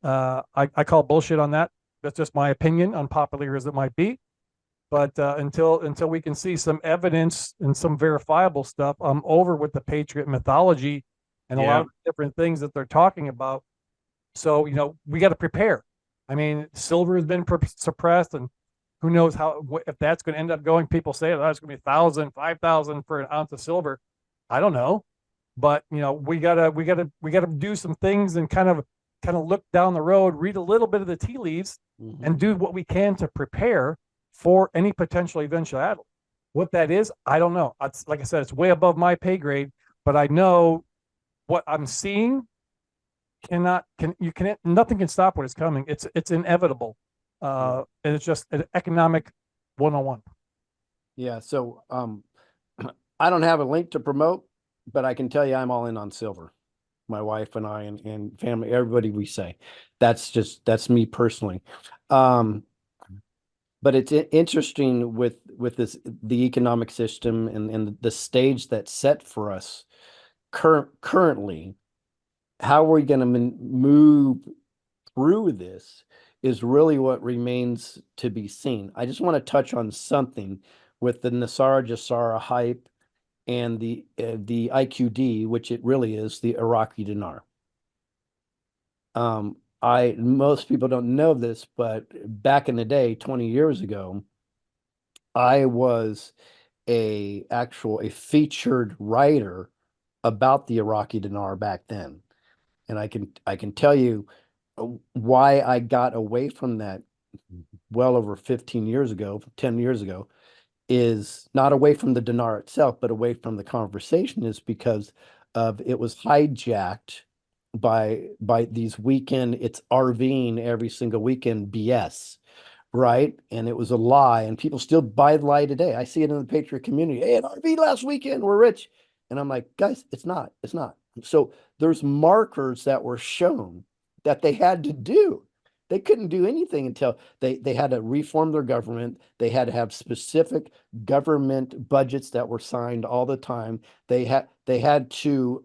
I call bullshit on that. That's just my opinion, unpopular as it might be. But until we can see some evidence and some verifiable stuff, I'm over with the patriot mythology and a lot of different things that they're talking about. So, we got to prepare. I mean, silver has been suppressed, and who knows if that's going to end up going. People say it's going to be 1,000, 5,000 for an ounce of silver. I don't know, but we gotta do some things and kind of look down the road, read a little bit of the tea leaves, and do what we can to prepare for any potential eventuality. What that is, I don't know. It's, like I said, it's way above my pay grade, but I know what I'm seeing nothing can stop what is coming. It's inevitable. And it's just an economic 101. Yeah. So, I don't have a link to promote, but I can tell you I'm all in on silver. My wife and I and family, everybody, we say that's me personally. But it's interesting with the economic system and the stage that's set for us currently. How are we going to move through this is really what remains to be seen. I just want to touch on something with the Nasara Jasara hype and the IQD, which it really is, the Iraqi dinar. Most people don't know this, but back in the day, 20 years ago, I was a featured writer about the Iraqi dinar back then. And I can tell you why I got away from that well over 15 years ago, 10 years ago, is not away from the dinar itself, but away from the conversation, is because of it was hijacked by these it's RVing every single weekend BS, right? And it was a lie, and people still buy the lie today. I see it in the Patriot community. Hey, an RV last weekend, we're rich. And I'm like, guys, it's not. So there's markers that were shown that they had to do. They couldn't do anything until they had to reform their government. They had to have specific government budgets that were signed all the time. They had to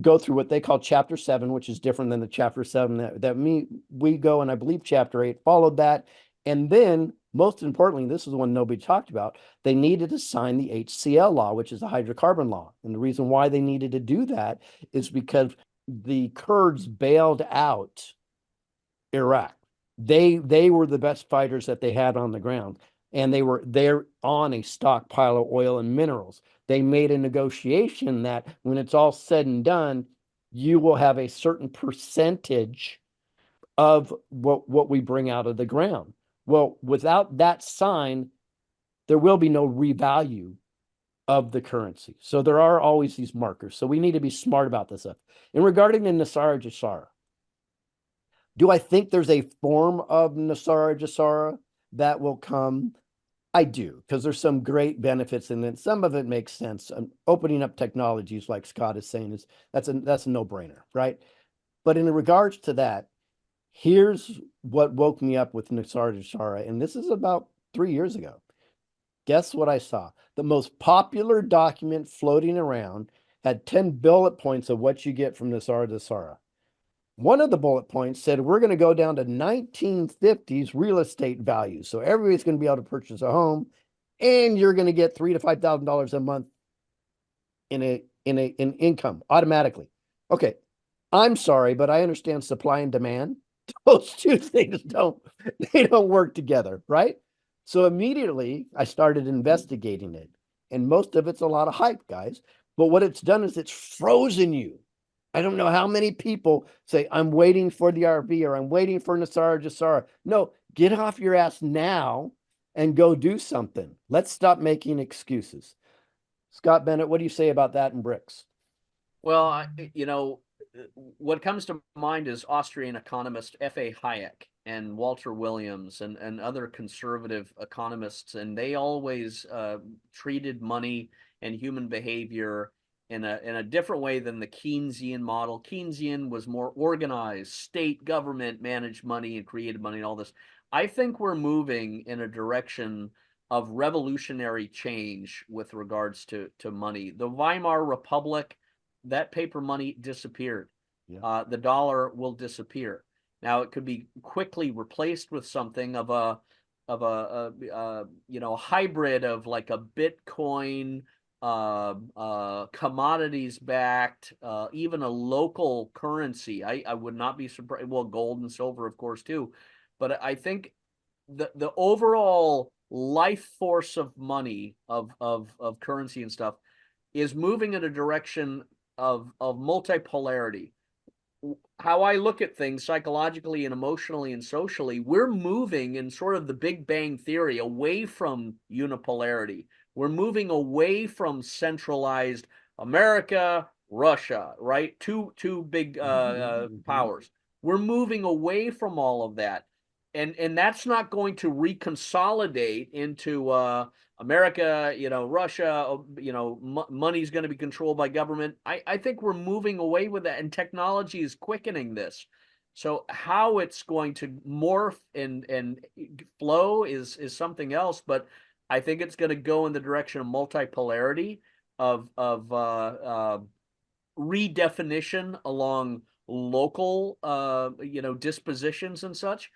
go through what they call Chapter 7, which is different than the Chapter 7 that we go, and I believe Chapter 8 followed that. And then, most importantly, this is the one nobody talked about, they needed to sign the HCL law, which is the hydrocarbon law. And the reason why they needed to do that is because the Kurds bailed out Iraq. They were the best fighters that they had on the ground, and they're on a stockpile of oil and minerals. They made a negotiation that when it's all said and done, you will have a certain percentage of what we bring out of the ground. Well, without that sign, there will be no revalue of the currency. So there are always these markers. So we need to be smart about this stuff. And regarding the Nasara Jasara, do I think there's a form of Nasara Jasara that will come? I do, because there's some great benefits in it. Some of it makes sense. Opening up technologies, like Scott is saying, that's a no-brainer, right? But in regards to that, here's what woke me up with Nasara Jasara, and this is about 3 years ago. Guess what I saw? The most popular document floating around had 10 bullet points of what you get from Nasara to Sara. One of the bullet points said we're going to go down to 1950s real estate values. So everybody's going to be able to purchase a home, and you're going to get $3,000 to $5,000 a month in income automatically. Okay, I'm sorry, but I understand supply and demand. Those two things don't work together, right? So immediately I started investigating it, and most of it's a lot of hype, guys. But what it's done is it's frozen you. I don't know how many people say, I'm waiting for the RV or I'm waiting for Nasara Jasara. No, get off your ass now and go do something. Let's stop making excuses. Scott Bennett, what do you say about that in bricks? Well, what comes to mind is Austrian economist F.A. Hayek and Walter Williams and other conservative economists, and they always treated money and human behavior in a different way than the Keynesian model. Keynesian was more organized, state government managed money and created money and all this. I think we're moving in a direction of revolutionary change with regards to money. The Weimar Republic, that paper money disappeared. Yeah. The dollar will disappear. Now it could be quickly replaced with something of a hybrid of like a Bitcoin, commodities backed, even a local currency. I would not be surprised. Well, gold and silver, of course, too. But I think the overall life force of money, of currency and stuff, is moving in a direction of multipolarity. How I look at things psychologically and emotionally and socially, we're moving in sort of the Big Bang Theory away from unipolarity. We're moving away from centralized America, Russia, right? Two big powers. We're moving away from all of that. And that's not going to reconsolidate into America, Russia, money's going to be controlled by government. I think we're moving away with that, and technology is quickening this. So how it's going to morph and flow is something else, but I think it's going to go in the direction of multipolarity, of redefinition along local, dispositions and such.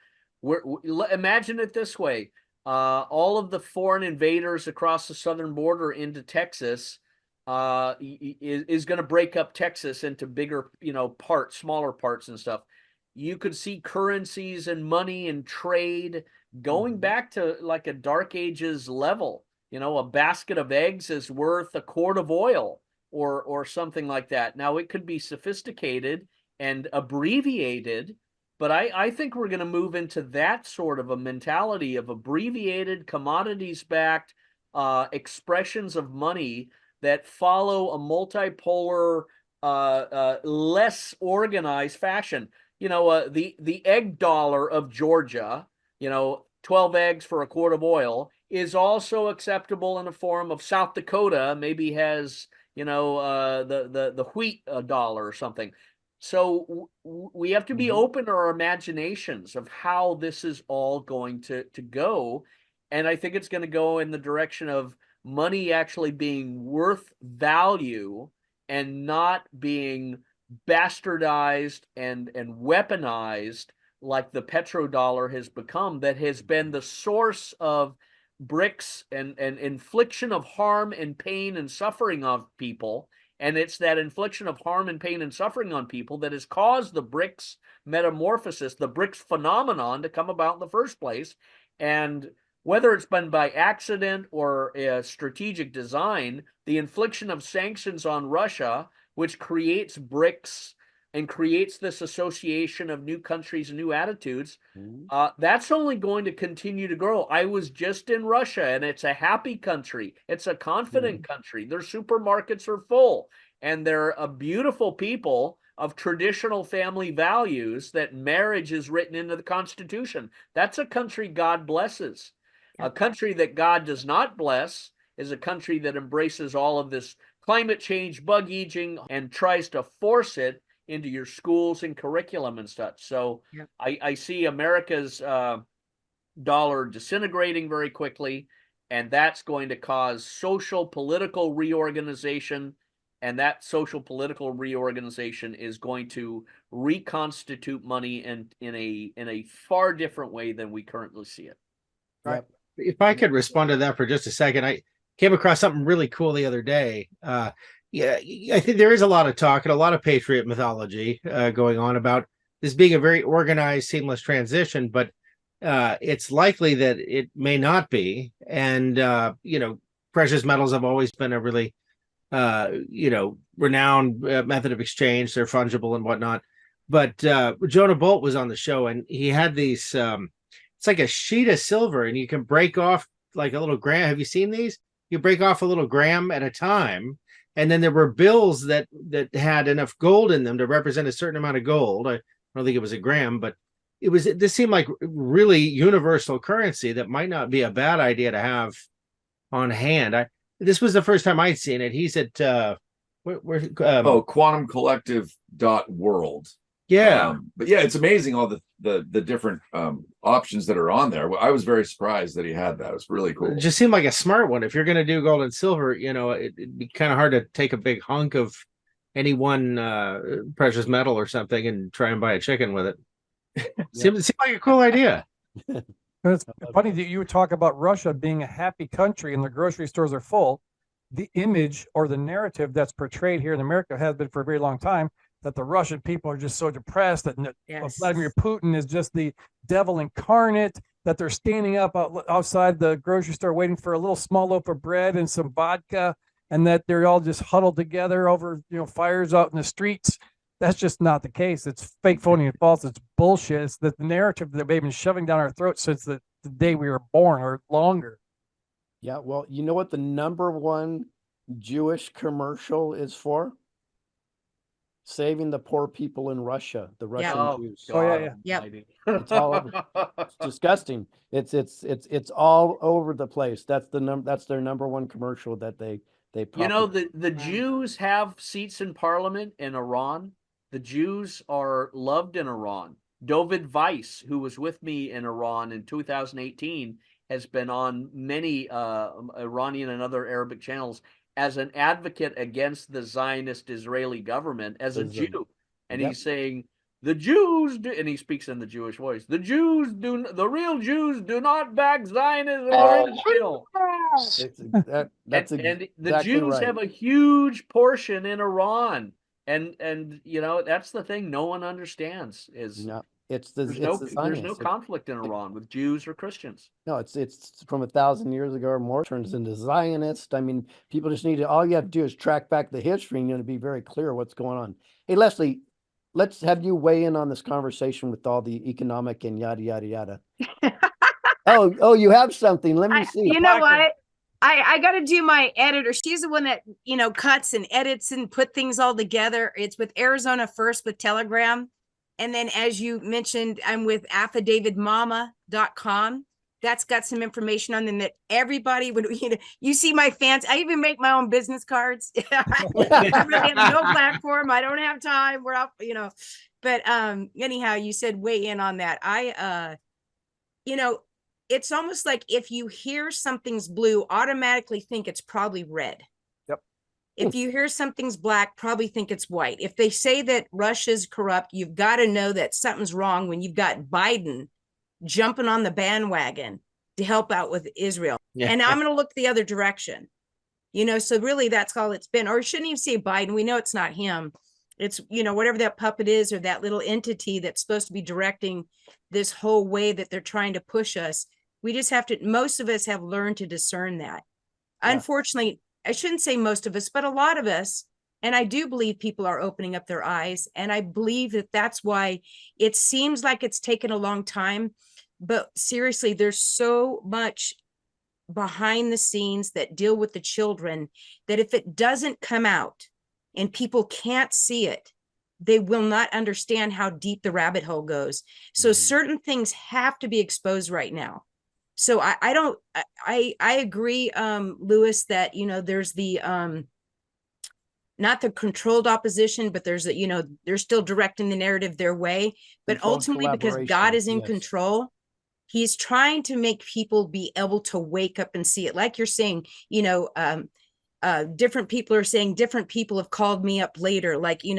Imagine it this way. All of the foreign invaders across the southern border into Texas is going to break up Texas into bigger, parts, smaller parts and stuff. You could see currencies and money and trade going back to like a Dark Ages level. A basket of eggs is worth a quart of oil or something like that. Now, it could be sophisticated and abbreviated, but I think we're going to move into that sort of a mentality of abbreviated, commodities-backed expressions of money that follow a multipolar, less organized fashion. The egg dollar of Georgia, 12 eggs for a quart of oil, is also acceptable in the form of South Dakota, maybe has, the wheat dollar or something. So we have to be open to our imaginations of how this is all going to go. And I think it's going to go in the direction of money actually being worth value and not being bastardized and weaponized like the petrodollar has become, that has been the source of bricks and infliction of harm and pain and suffering of people. And it's that infliction of harm and pain and suffering on people that has caused the BRICS metamorphosis, the BRICS phenomenon, to come about in the first place. And whether it's been by accident or a strategic design, the infliction of sanctions on Russia, which creates BRICS and creates this association of new countries and new attitudes, that's only going to continue to grow. I was just in Russia, and it's a happy country. It's a confident country. Their supermarkets are full, and they're a beautiful people of traditional family values, that marriage is written into the Constitution. That's a country God blesses. A country that God does not bless is a country that embraces all of this climate change, bug eating, and tries to force it into your schools and curriculum and such. So I see America's dollar disintegrating very quickly. and that's going to cause social political reorganization, and that social political reorganization is going to reconstitute money in a far different way than we currently see it. Yep. If I could respond to that for just a second, I came across something really cool the other day. Yeah, I think there is a lot of talk and a lot of patriot mythology going on about this being a very organized, seamless transition, but it's likely that it may not be. And precious metals have always been a really renowned method of exchange. They're fungible and whatnot. But Jonah Bolt was on the show, and he had these. It's like a sheet of silver, and you can break off like a little gram. Have you seen these? You break off a little gram at a time, and then there were bills that had enough gold in them to represent a certain amount of gold. I don't think it was a gram, but this seemed like really universal currency that might not be a bad idea to have on hand. This was the first time I'd seen it. He's at quantumcollective.world. Yeah. But yeah, it's amazing all the different options that are on there. I was very surprised that he had that. It was really cool. It just seemed like a smart one. If you're going to do gold and silver, it'd be kind of hard to take a big hunk of any one precious metal or something and try and buy a chicken with it. Seemed like a cool idea. It's funny that you would talk about Russia being a happy country and the grocery stores are full. The image or the narrative that's portrayed here in America has been for a very long time that the Russian people are just so depressed, that Vladimir Putin is just the devil incarnate, that they're standing up outside the grocery store waiting for a little small loaf of bread and some vodka, and that they're all just huddled together over fires out in the streets. That's just not the case. It's fake, phony, and false. It's bullshit. It's the narrative that they've been shoving down our throats since the day we were born or longer. Yeah, well, you know what the #1 Jewish commercial is for? Saving the poor people in Russia, the Russian Jews. Yeah. It's all over. It's disgusting. It's all over the place. That's their #1 commercial that they the Jews have seats in parliament in Iran. The Jews are loved in Iran. David Weiss, who was with me in Iran in 2018, has been on many Iranian and other Arabic channels as an advocate against the Zionist Israeli government as a Jew. And he's saying, the Jews do, and he speaks in the Jewish voice, the real Jews do not back Zionism or Israel. That's and the Jews have a huge portion in Iran. And that's the thing no one understands is there's no conflict in Iran with Jews or Christians. No, it's from 1,000 years ago or more, turns into Zionist. I mean, people just all you have to do is track back the history and it'll be very clear what's going on. Hey, Leslie, let's have you weigh in on this conversation with all the economic and yada, yada, yada. Oh, you have something. Let me see. You know what? I got to do my editor. She's the one that, cuts and edits and put things all together. It's with Arizona First with Telegram. And then, as you mentioned, I'm with affidavitmama.com. That's got some information on them that everybody would, you see my fans. I even make my own business cards. I really have no platform. I don't have time. We're up, but anyhow, you said weigh in on that. It's almost like if you hear something's blue, automatically think it's probably red. If you hear something's black, probably think it's white. If they say that Russia's corrupt, you've got to know that something's wrong when you've got Biden jumping on the bandwagon to help out with Israel. Yeah. And I'm going to look the other direction. So really that's all it's been. Or shouldn't even say Biden. We know it's not him. It's, whatever that puppet is or that little entity that's supposed to be directing this whole way that they're trying to push us. We just have to, most of us have learned to discern that. Yeah. Unfortunately, I shouldn't say most of us, but a lot of us, and I do believe people are opening up their eyes. And I believe that that's why it seems like it's taken a long time. But seriously, there's so much behind the scenes that deal with the children that if it doesn't come out and people can't see it, they will not understand how deep the rabbit hole goes. So certain things have to be exposed right now. So I agree, Lewis, that, there's the, not the controlled opposition, but there's they're still directing the narrative their way, but ultimately because God is in control, He's trying to make people be able to wake up and see it. Like you're saying, different people are saying different people have called me up later. Like, he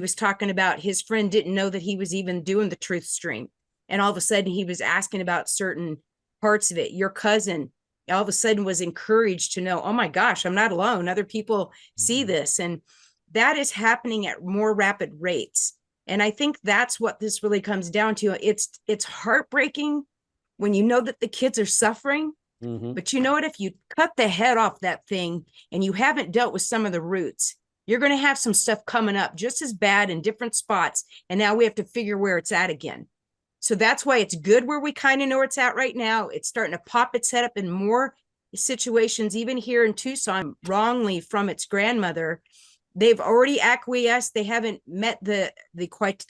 was talking about his friend didn't know that he was even doing the truth stream. And all of a sudden he was asking about certain parts of it. Your cousin all of a sudden was encouraged to know, oh my gosh, I'm not alone. Other people see this. And that is happening at more rapid rates. And I think that's what this really comes down to. It's heartbreaking when you know that the kids are suffering. But you know what? If you cut the head off that thing and you haven't dealt with some of the roots, you're going to have some stuff coming up just as bad in different spots. And now we have to figure where it's at again. So that's why it's good where we kind of know where it's at right now. It's starting to pop its head up in more situations, even here in Tucson, wrongly from its grandmother. They've already acquiesced. They haven't met the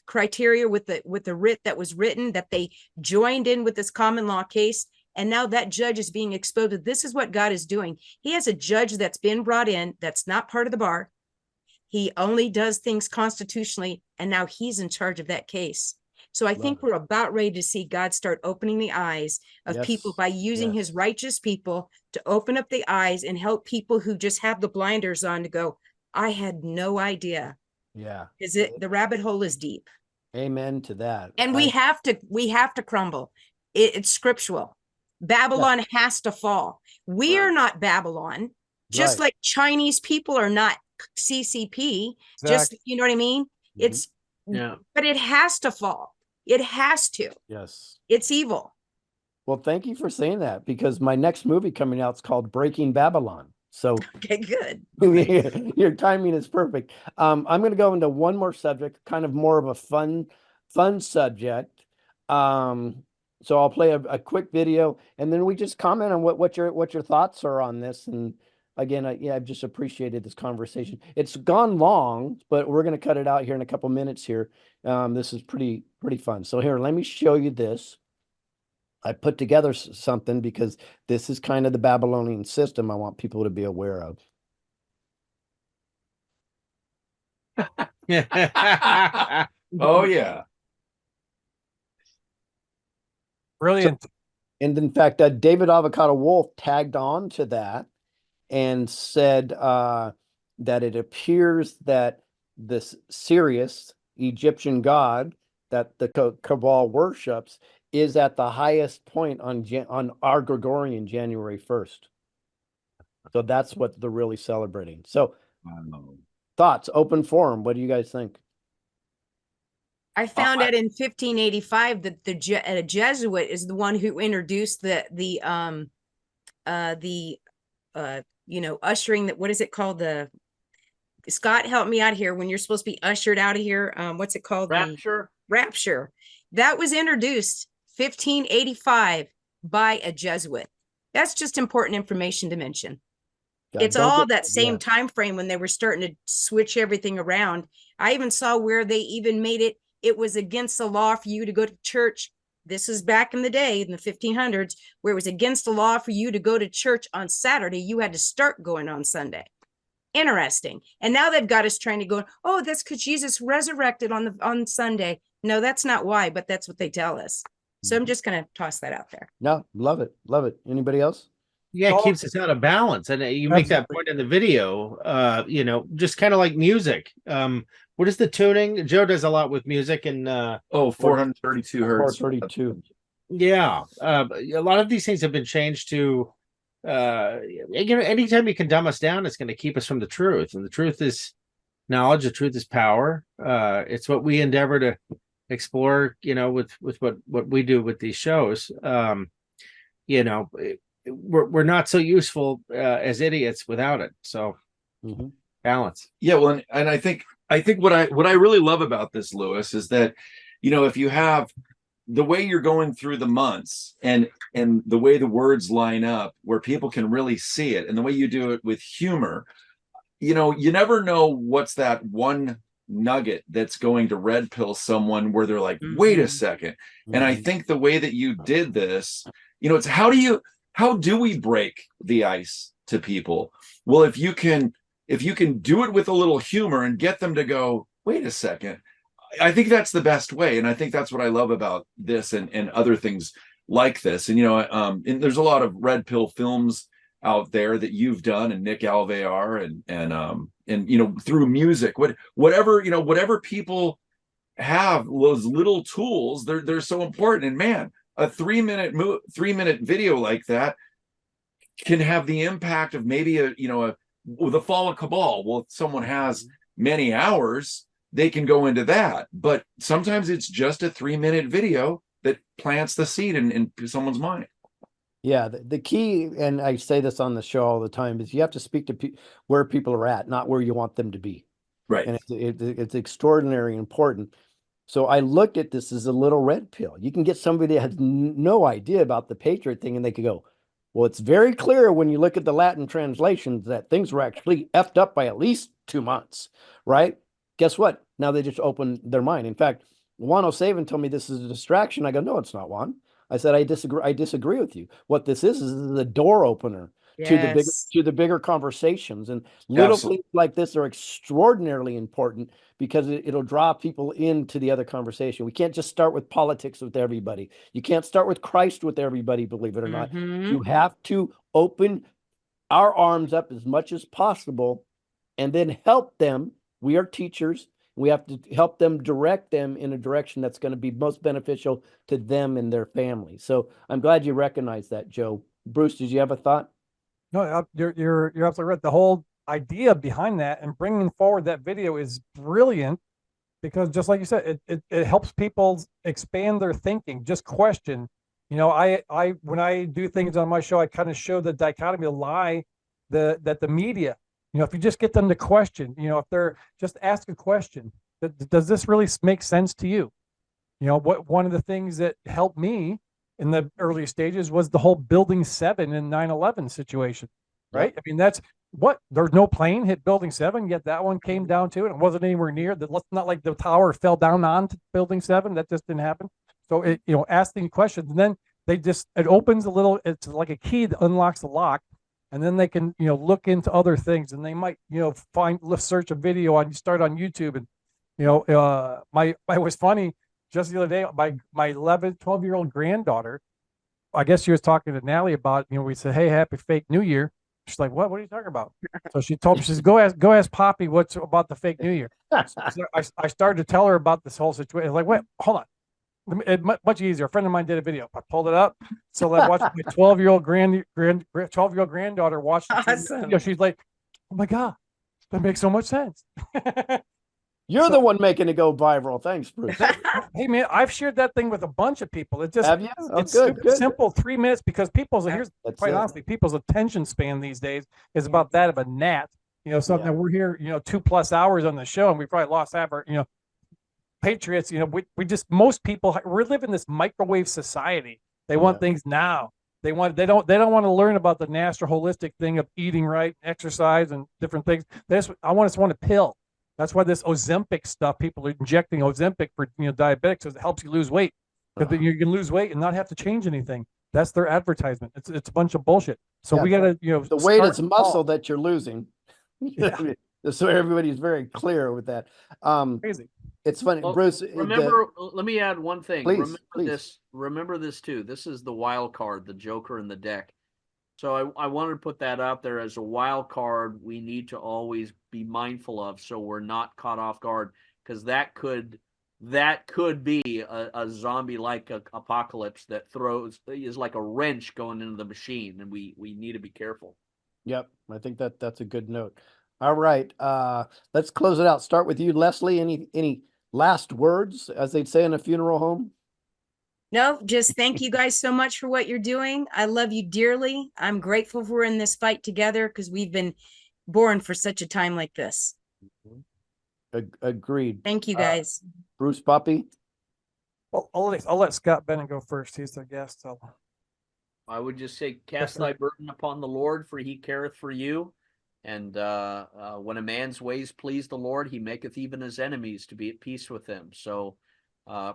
criteria with the writ that was written, that they joined in with this common law case. And now that judge is being exposed. This is what God is doing. He has a judge that's been brought in that's not part of the bar. He only does things constitutionally, and now he's in charge of that case. So I think we're about ready to see God start opening the eyes of people by using his righteous people to open up the eyes and help people who just have the blinders on to go, I had no idea. Yeah. The rabbit hole is deep. Amen to that. And we have to crumble. It's scriptural. Babylon has to fall. We are not Babylon, just like Chinese people are not CCP. Just, you know what I mean? It's, but it has to fall. It has to. Yes. It's evil. Well, thank you for saying that, because my next movie coming out is called Breaking Babylon. So okay, good. Your timing is perfect. I'm going to go into one more subject, kind of more of a fun subject. So I'll play a quick video, and then we just comment on what your thoughts are on this. And again, I've just appreciated this conversation. It's gone long, but we're going to cut it out here in a couple minutes here. This is pretty fun. So here, let me show you this. I put together something because this is kind of the Babylonian system I want people to be aware of. Oh, yeah. Brilliant. So, and in fact, David Avocado Wolf tagged on to that and said that it appears that this Sirius, Egyptian god that the cabal worships, is at the highest point on our Gregorian January 1st. So that's what they're really celebrating. So thoughts, open forum. What do you guys think? I found out in 1585 that a Jesuit is the one who introduced the ushering, that, what is it called? Scott, help me out here. When you're supposed to be ushered out of here, what's it called? Rapture. Rapture. That was introduced 1585 by a Jesuit. That's just important information to mention. It's all that same time frame when they were starting to switch everything around. I even saw where they even made it was against the law for you to go to church. This is back in the day, in the 1500s, where it was against the law for you to go to church on Saturday. You had to start going on Sunday. Interesting. And now they've got us trying to go, oh, that's because Jesus resurrected on Sunday. No, that's not why, but that's what they tell us. So I'm just going to toss that out there. No, love it. Love it. Anybody else? Yeah, it keeps us out of balance. And you make that point in the video, just kind of like music. What is the tuning? Joe does a lot with music and 432 hertz. 432. Yeah. A lot of these things have been changed to anytime you can dumb us down, it's going to keep us from the truth. And the truth is knowledge, the truth is power. It's what we endeavor to explore, with what we do with these shows. We're not so useful as idiots without it. So balance. Yeah, well, and I think what I really love about this, Lewis, is that if you have the way you're going through the months and the way the words line up where people can really see it, and the way you do it with humor, you never know what's that one nugget that's going to red pill someone where they're like, wait a second. And I think the way that you did this, it's how do we break the ice to people? Well, if you can do it with a little humor and get them to go, wait a second, I think that's the best way, and I think that's what I love about this and other things like this. And and there's a lot of red pill films out there that you've done, and Nick Alvear, and through music, whatever people have, those little tools, they're so important. And man, a 3-minute video like that can have the impact of maybe the fall of cabal. Well, if someone has many hours, they can go into that, but sometimes it's just a 3-minute video that plants the seed in someone's mind. Yeah, the key, and I say this on the show all the time, is you have to speak to where people are at, not where you want them to be. Right. And it's extraordinarily important. So I looked at this as a little red pill. You can get somebody that has no idea about the Patriot thing, and they could go, well, it's very clear when you look at the Latin translations that things were actually effed up by at least 2 months, right? Guess what? Now they just opened their mind. In fact, Juan O'Savin told me this is a distraction. I go, no, it's not, Juan. I said, I disagree with you. What this is a door opener to the bigger conversations, and little Absolutely. things like this are extraordinarily important because it'll draw people into the other conversation. We can't just start with politics with everybody. You can't start with Christ with everybody, believe it or not. You have to open our arms up as much as possible and then help them. We are teachers. We have to help them, direct them in a direction that's going to be most beneficial to them and their families. So I'm glad you recognize that, Joe. Bruce, did you have a thought? No, you're absolutely right. The whole idea behind that and bringing forward that video is brilliant, because just like you said, it helps people expand their thinking, just question. I when I do things on my show, I kind of show the dichotomy, the lie, that the media, if you just get them to question, if they're just ask a question, does this really make sense to you? One of the things that helped me in the early stages was the whole Building 7 and 9/11 situation, right? Yep. I mean, there's no plane hit Building 7, yet that one came down to it. It wasn't anywhere near that. Not like the tower fell down onto Building 7. That just didn't happen. So asking questions, and then it opens it's like a key that unlocks the lock, and then they can, look into other things, and they might, search a video start on YouTube. And, it was funny just the other day, my 12-year-old granddaughter, I guess she was talking to Natalie about, we said, hey, happy fake New Year. She's like, what are you talking about? So she told me, she says, go ask Poppy what's about the fake New Year. So I started to tell her about this whole situation. Like, wait, hold on. Much easier. A friend of mine did a video. I pulled it up. So I watched my 12-year-old 12-year-old granddaughter watch the video. She's like, oh my God, that makes so much sense. You're the one making it go viral. Thanks, Bruce. Hey man, I've shared that thing with a bunch of people. It just Have you? Oh, it's good. simple, 3 minutes, because honestly, people's attention span these days is about that of a gnat. Something that we're here, 2+ hours on the show, and we probably lost half our, Patriots. Most people, we live in this microwave society. They want things now. They don't want to learn about the natural holistic thing of eating right, exercise, and different things. I want a pill. That's why this Ozempic stuff, people are injecting Ozempic for diabetics, because it helps you lose weight. Because you can lose weight and not have to change anything. That's their advertisement. It's a bunch of bullshit. So we gotta, the weight is muscle that you're losing. So everybody's very clear with that. Crazy. It's funny, Well, Bruce. let me add one thing. Please. Remember this too. This is the wild card, the Joker in the deck. So I wanted to put that out there as a wild card we need to always be mindful of, so we're not caught off guard, because that could be a zombie-like apocalypse that is like a wrench going into the machine, and we need to be careful. Yep, I think that's a good note. All right, let's close it out. Start with you, Leslie. Any last words, as they'd say in a funeral home? No, just thank you guys so much for what you're doing. I love you dearly. I'm grateful we're in this fight together, because we've been born for such a time like this. Agreed. Thank you, guys. Bruce, Poppy? Well, I'll let Scott Bennett go first. He's the guest. So I would just say, cast thy burden upon the Lord, for he careth for you. And when a man's ways please the Lord, he maketh even his enemies to be at peace with him. So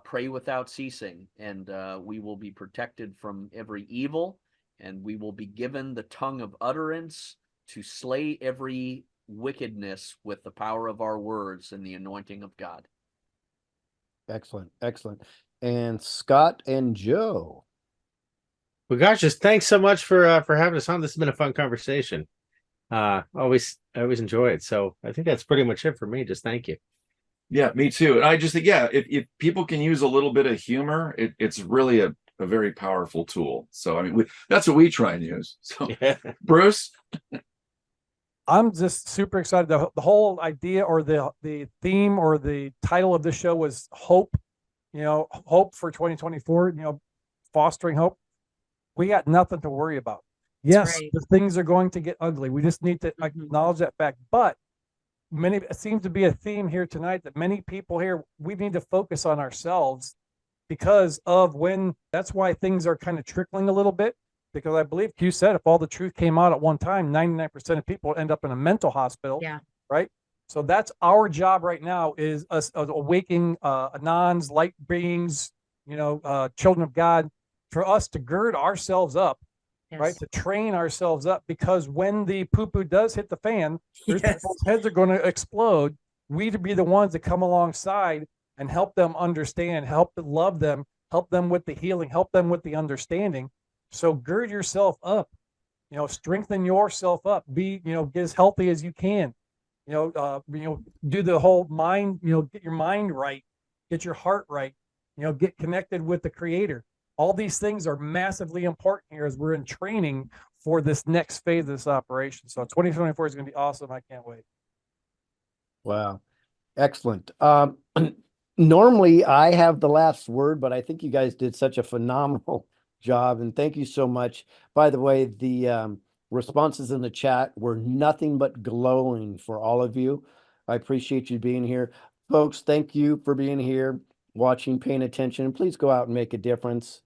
pray without ceasing, and we will be protected from every evil, and we will be given the tongue of utterance to slay every wickedness with the power of our words and the anointing of God. Excellent. Excellent. And Scott and Joe. Well, gosh, just thanks so much for having us on. This has been a fun conversation. I always enjoy it. So I think that's pretty much it for me. Just thank you. Yeah, me too. And I just think, yeah, if people can use a little bit of humor, it's really a very powerful tool. So I mean, that's what we try and use. So Bruce. I'm just super excited. The whole idea or the theme or the title of the show was hope, hope for 2024, fostering hope. We got nothing to worry about. Yes, right. the things are going to get ugly. We just need to acknowledge that fact. But it seems to be a theme here tonight that many people here, we need to focus on ourselves because of that's why things are kind of trickling a little bit. Because I believe Q said if all the truth came out at one time, 99% of people end up in a mental hospital. Yeah. Right. So that's our job right now is us awakening anons, light beings, children of God, for us to gird ourselves up, Yes. right? To train ourselves up, because when the poo-poo does hit the fan, there's Yes. people's heads are going to explode. We to be the ones that come alongside and help them understand, help love them, help them with the healing, help them with the understanding. So gird yourself up, strengthen yourself up, be, get as healthy as you can, do the whole mind, get your mind right, get your heart right, get connected with the creator. All these things are massively important here as we're in training for this next phase of this operation. So 2024 is going to be awesome. I can't wait. Wow. Excellent. Normally I have the last word, but I think you guys did such a phenomenal job, and thank you so much. By the way, the responses in the chat were nothing but glowing for all of you. I appreciate you being here. Folks, thank you for being here, watching, paying attention. Please go out and make a difference.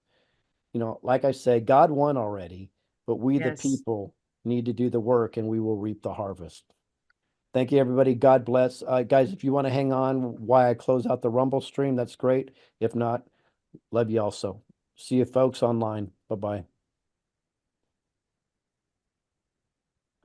Like I said, God won already, but we, Yes. the people, need to do the work, and we will reap the harvest. Thank you, everybody. God bless. Guys, if you want to hang on while I close out the Rumble stream, that's great. If not, love you also. See you folks online. Bye-bye.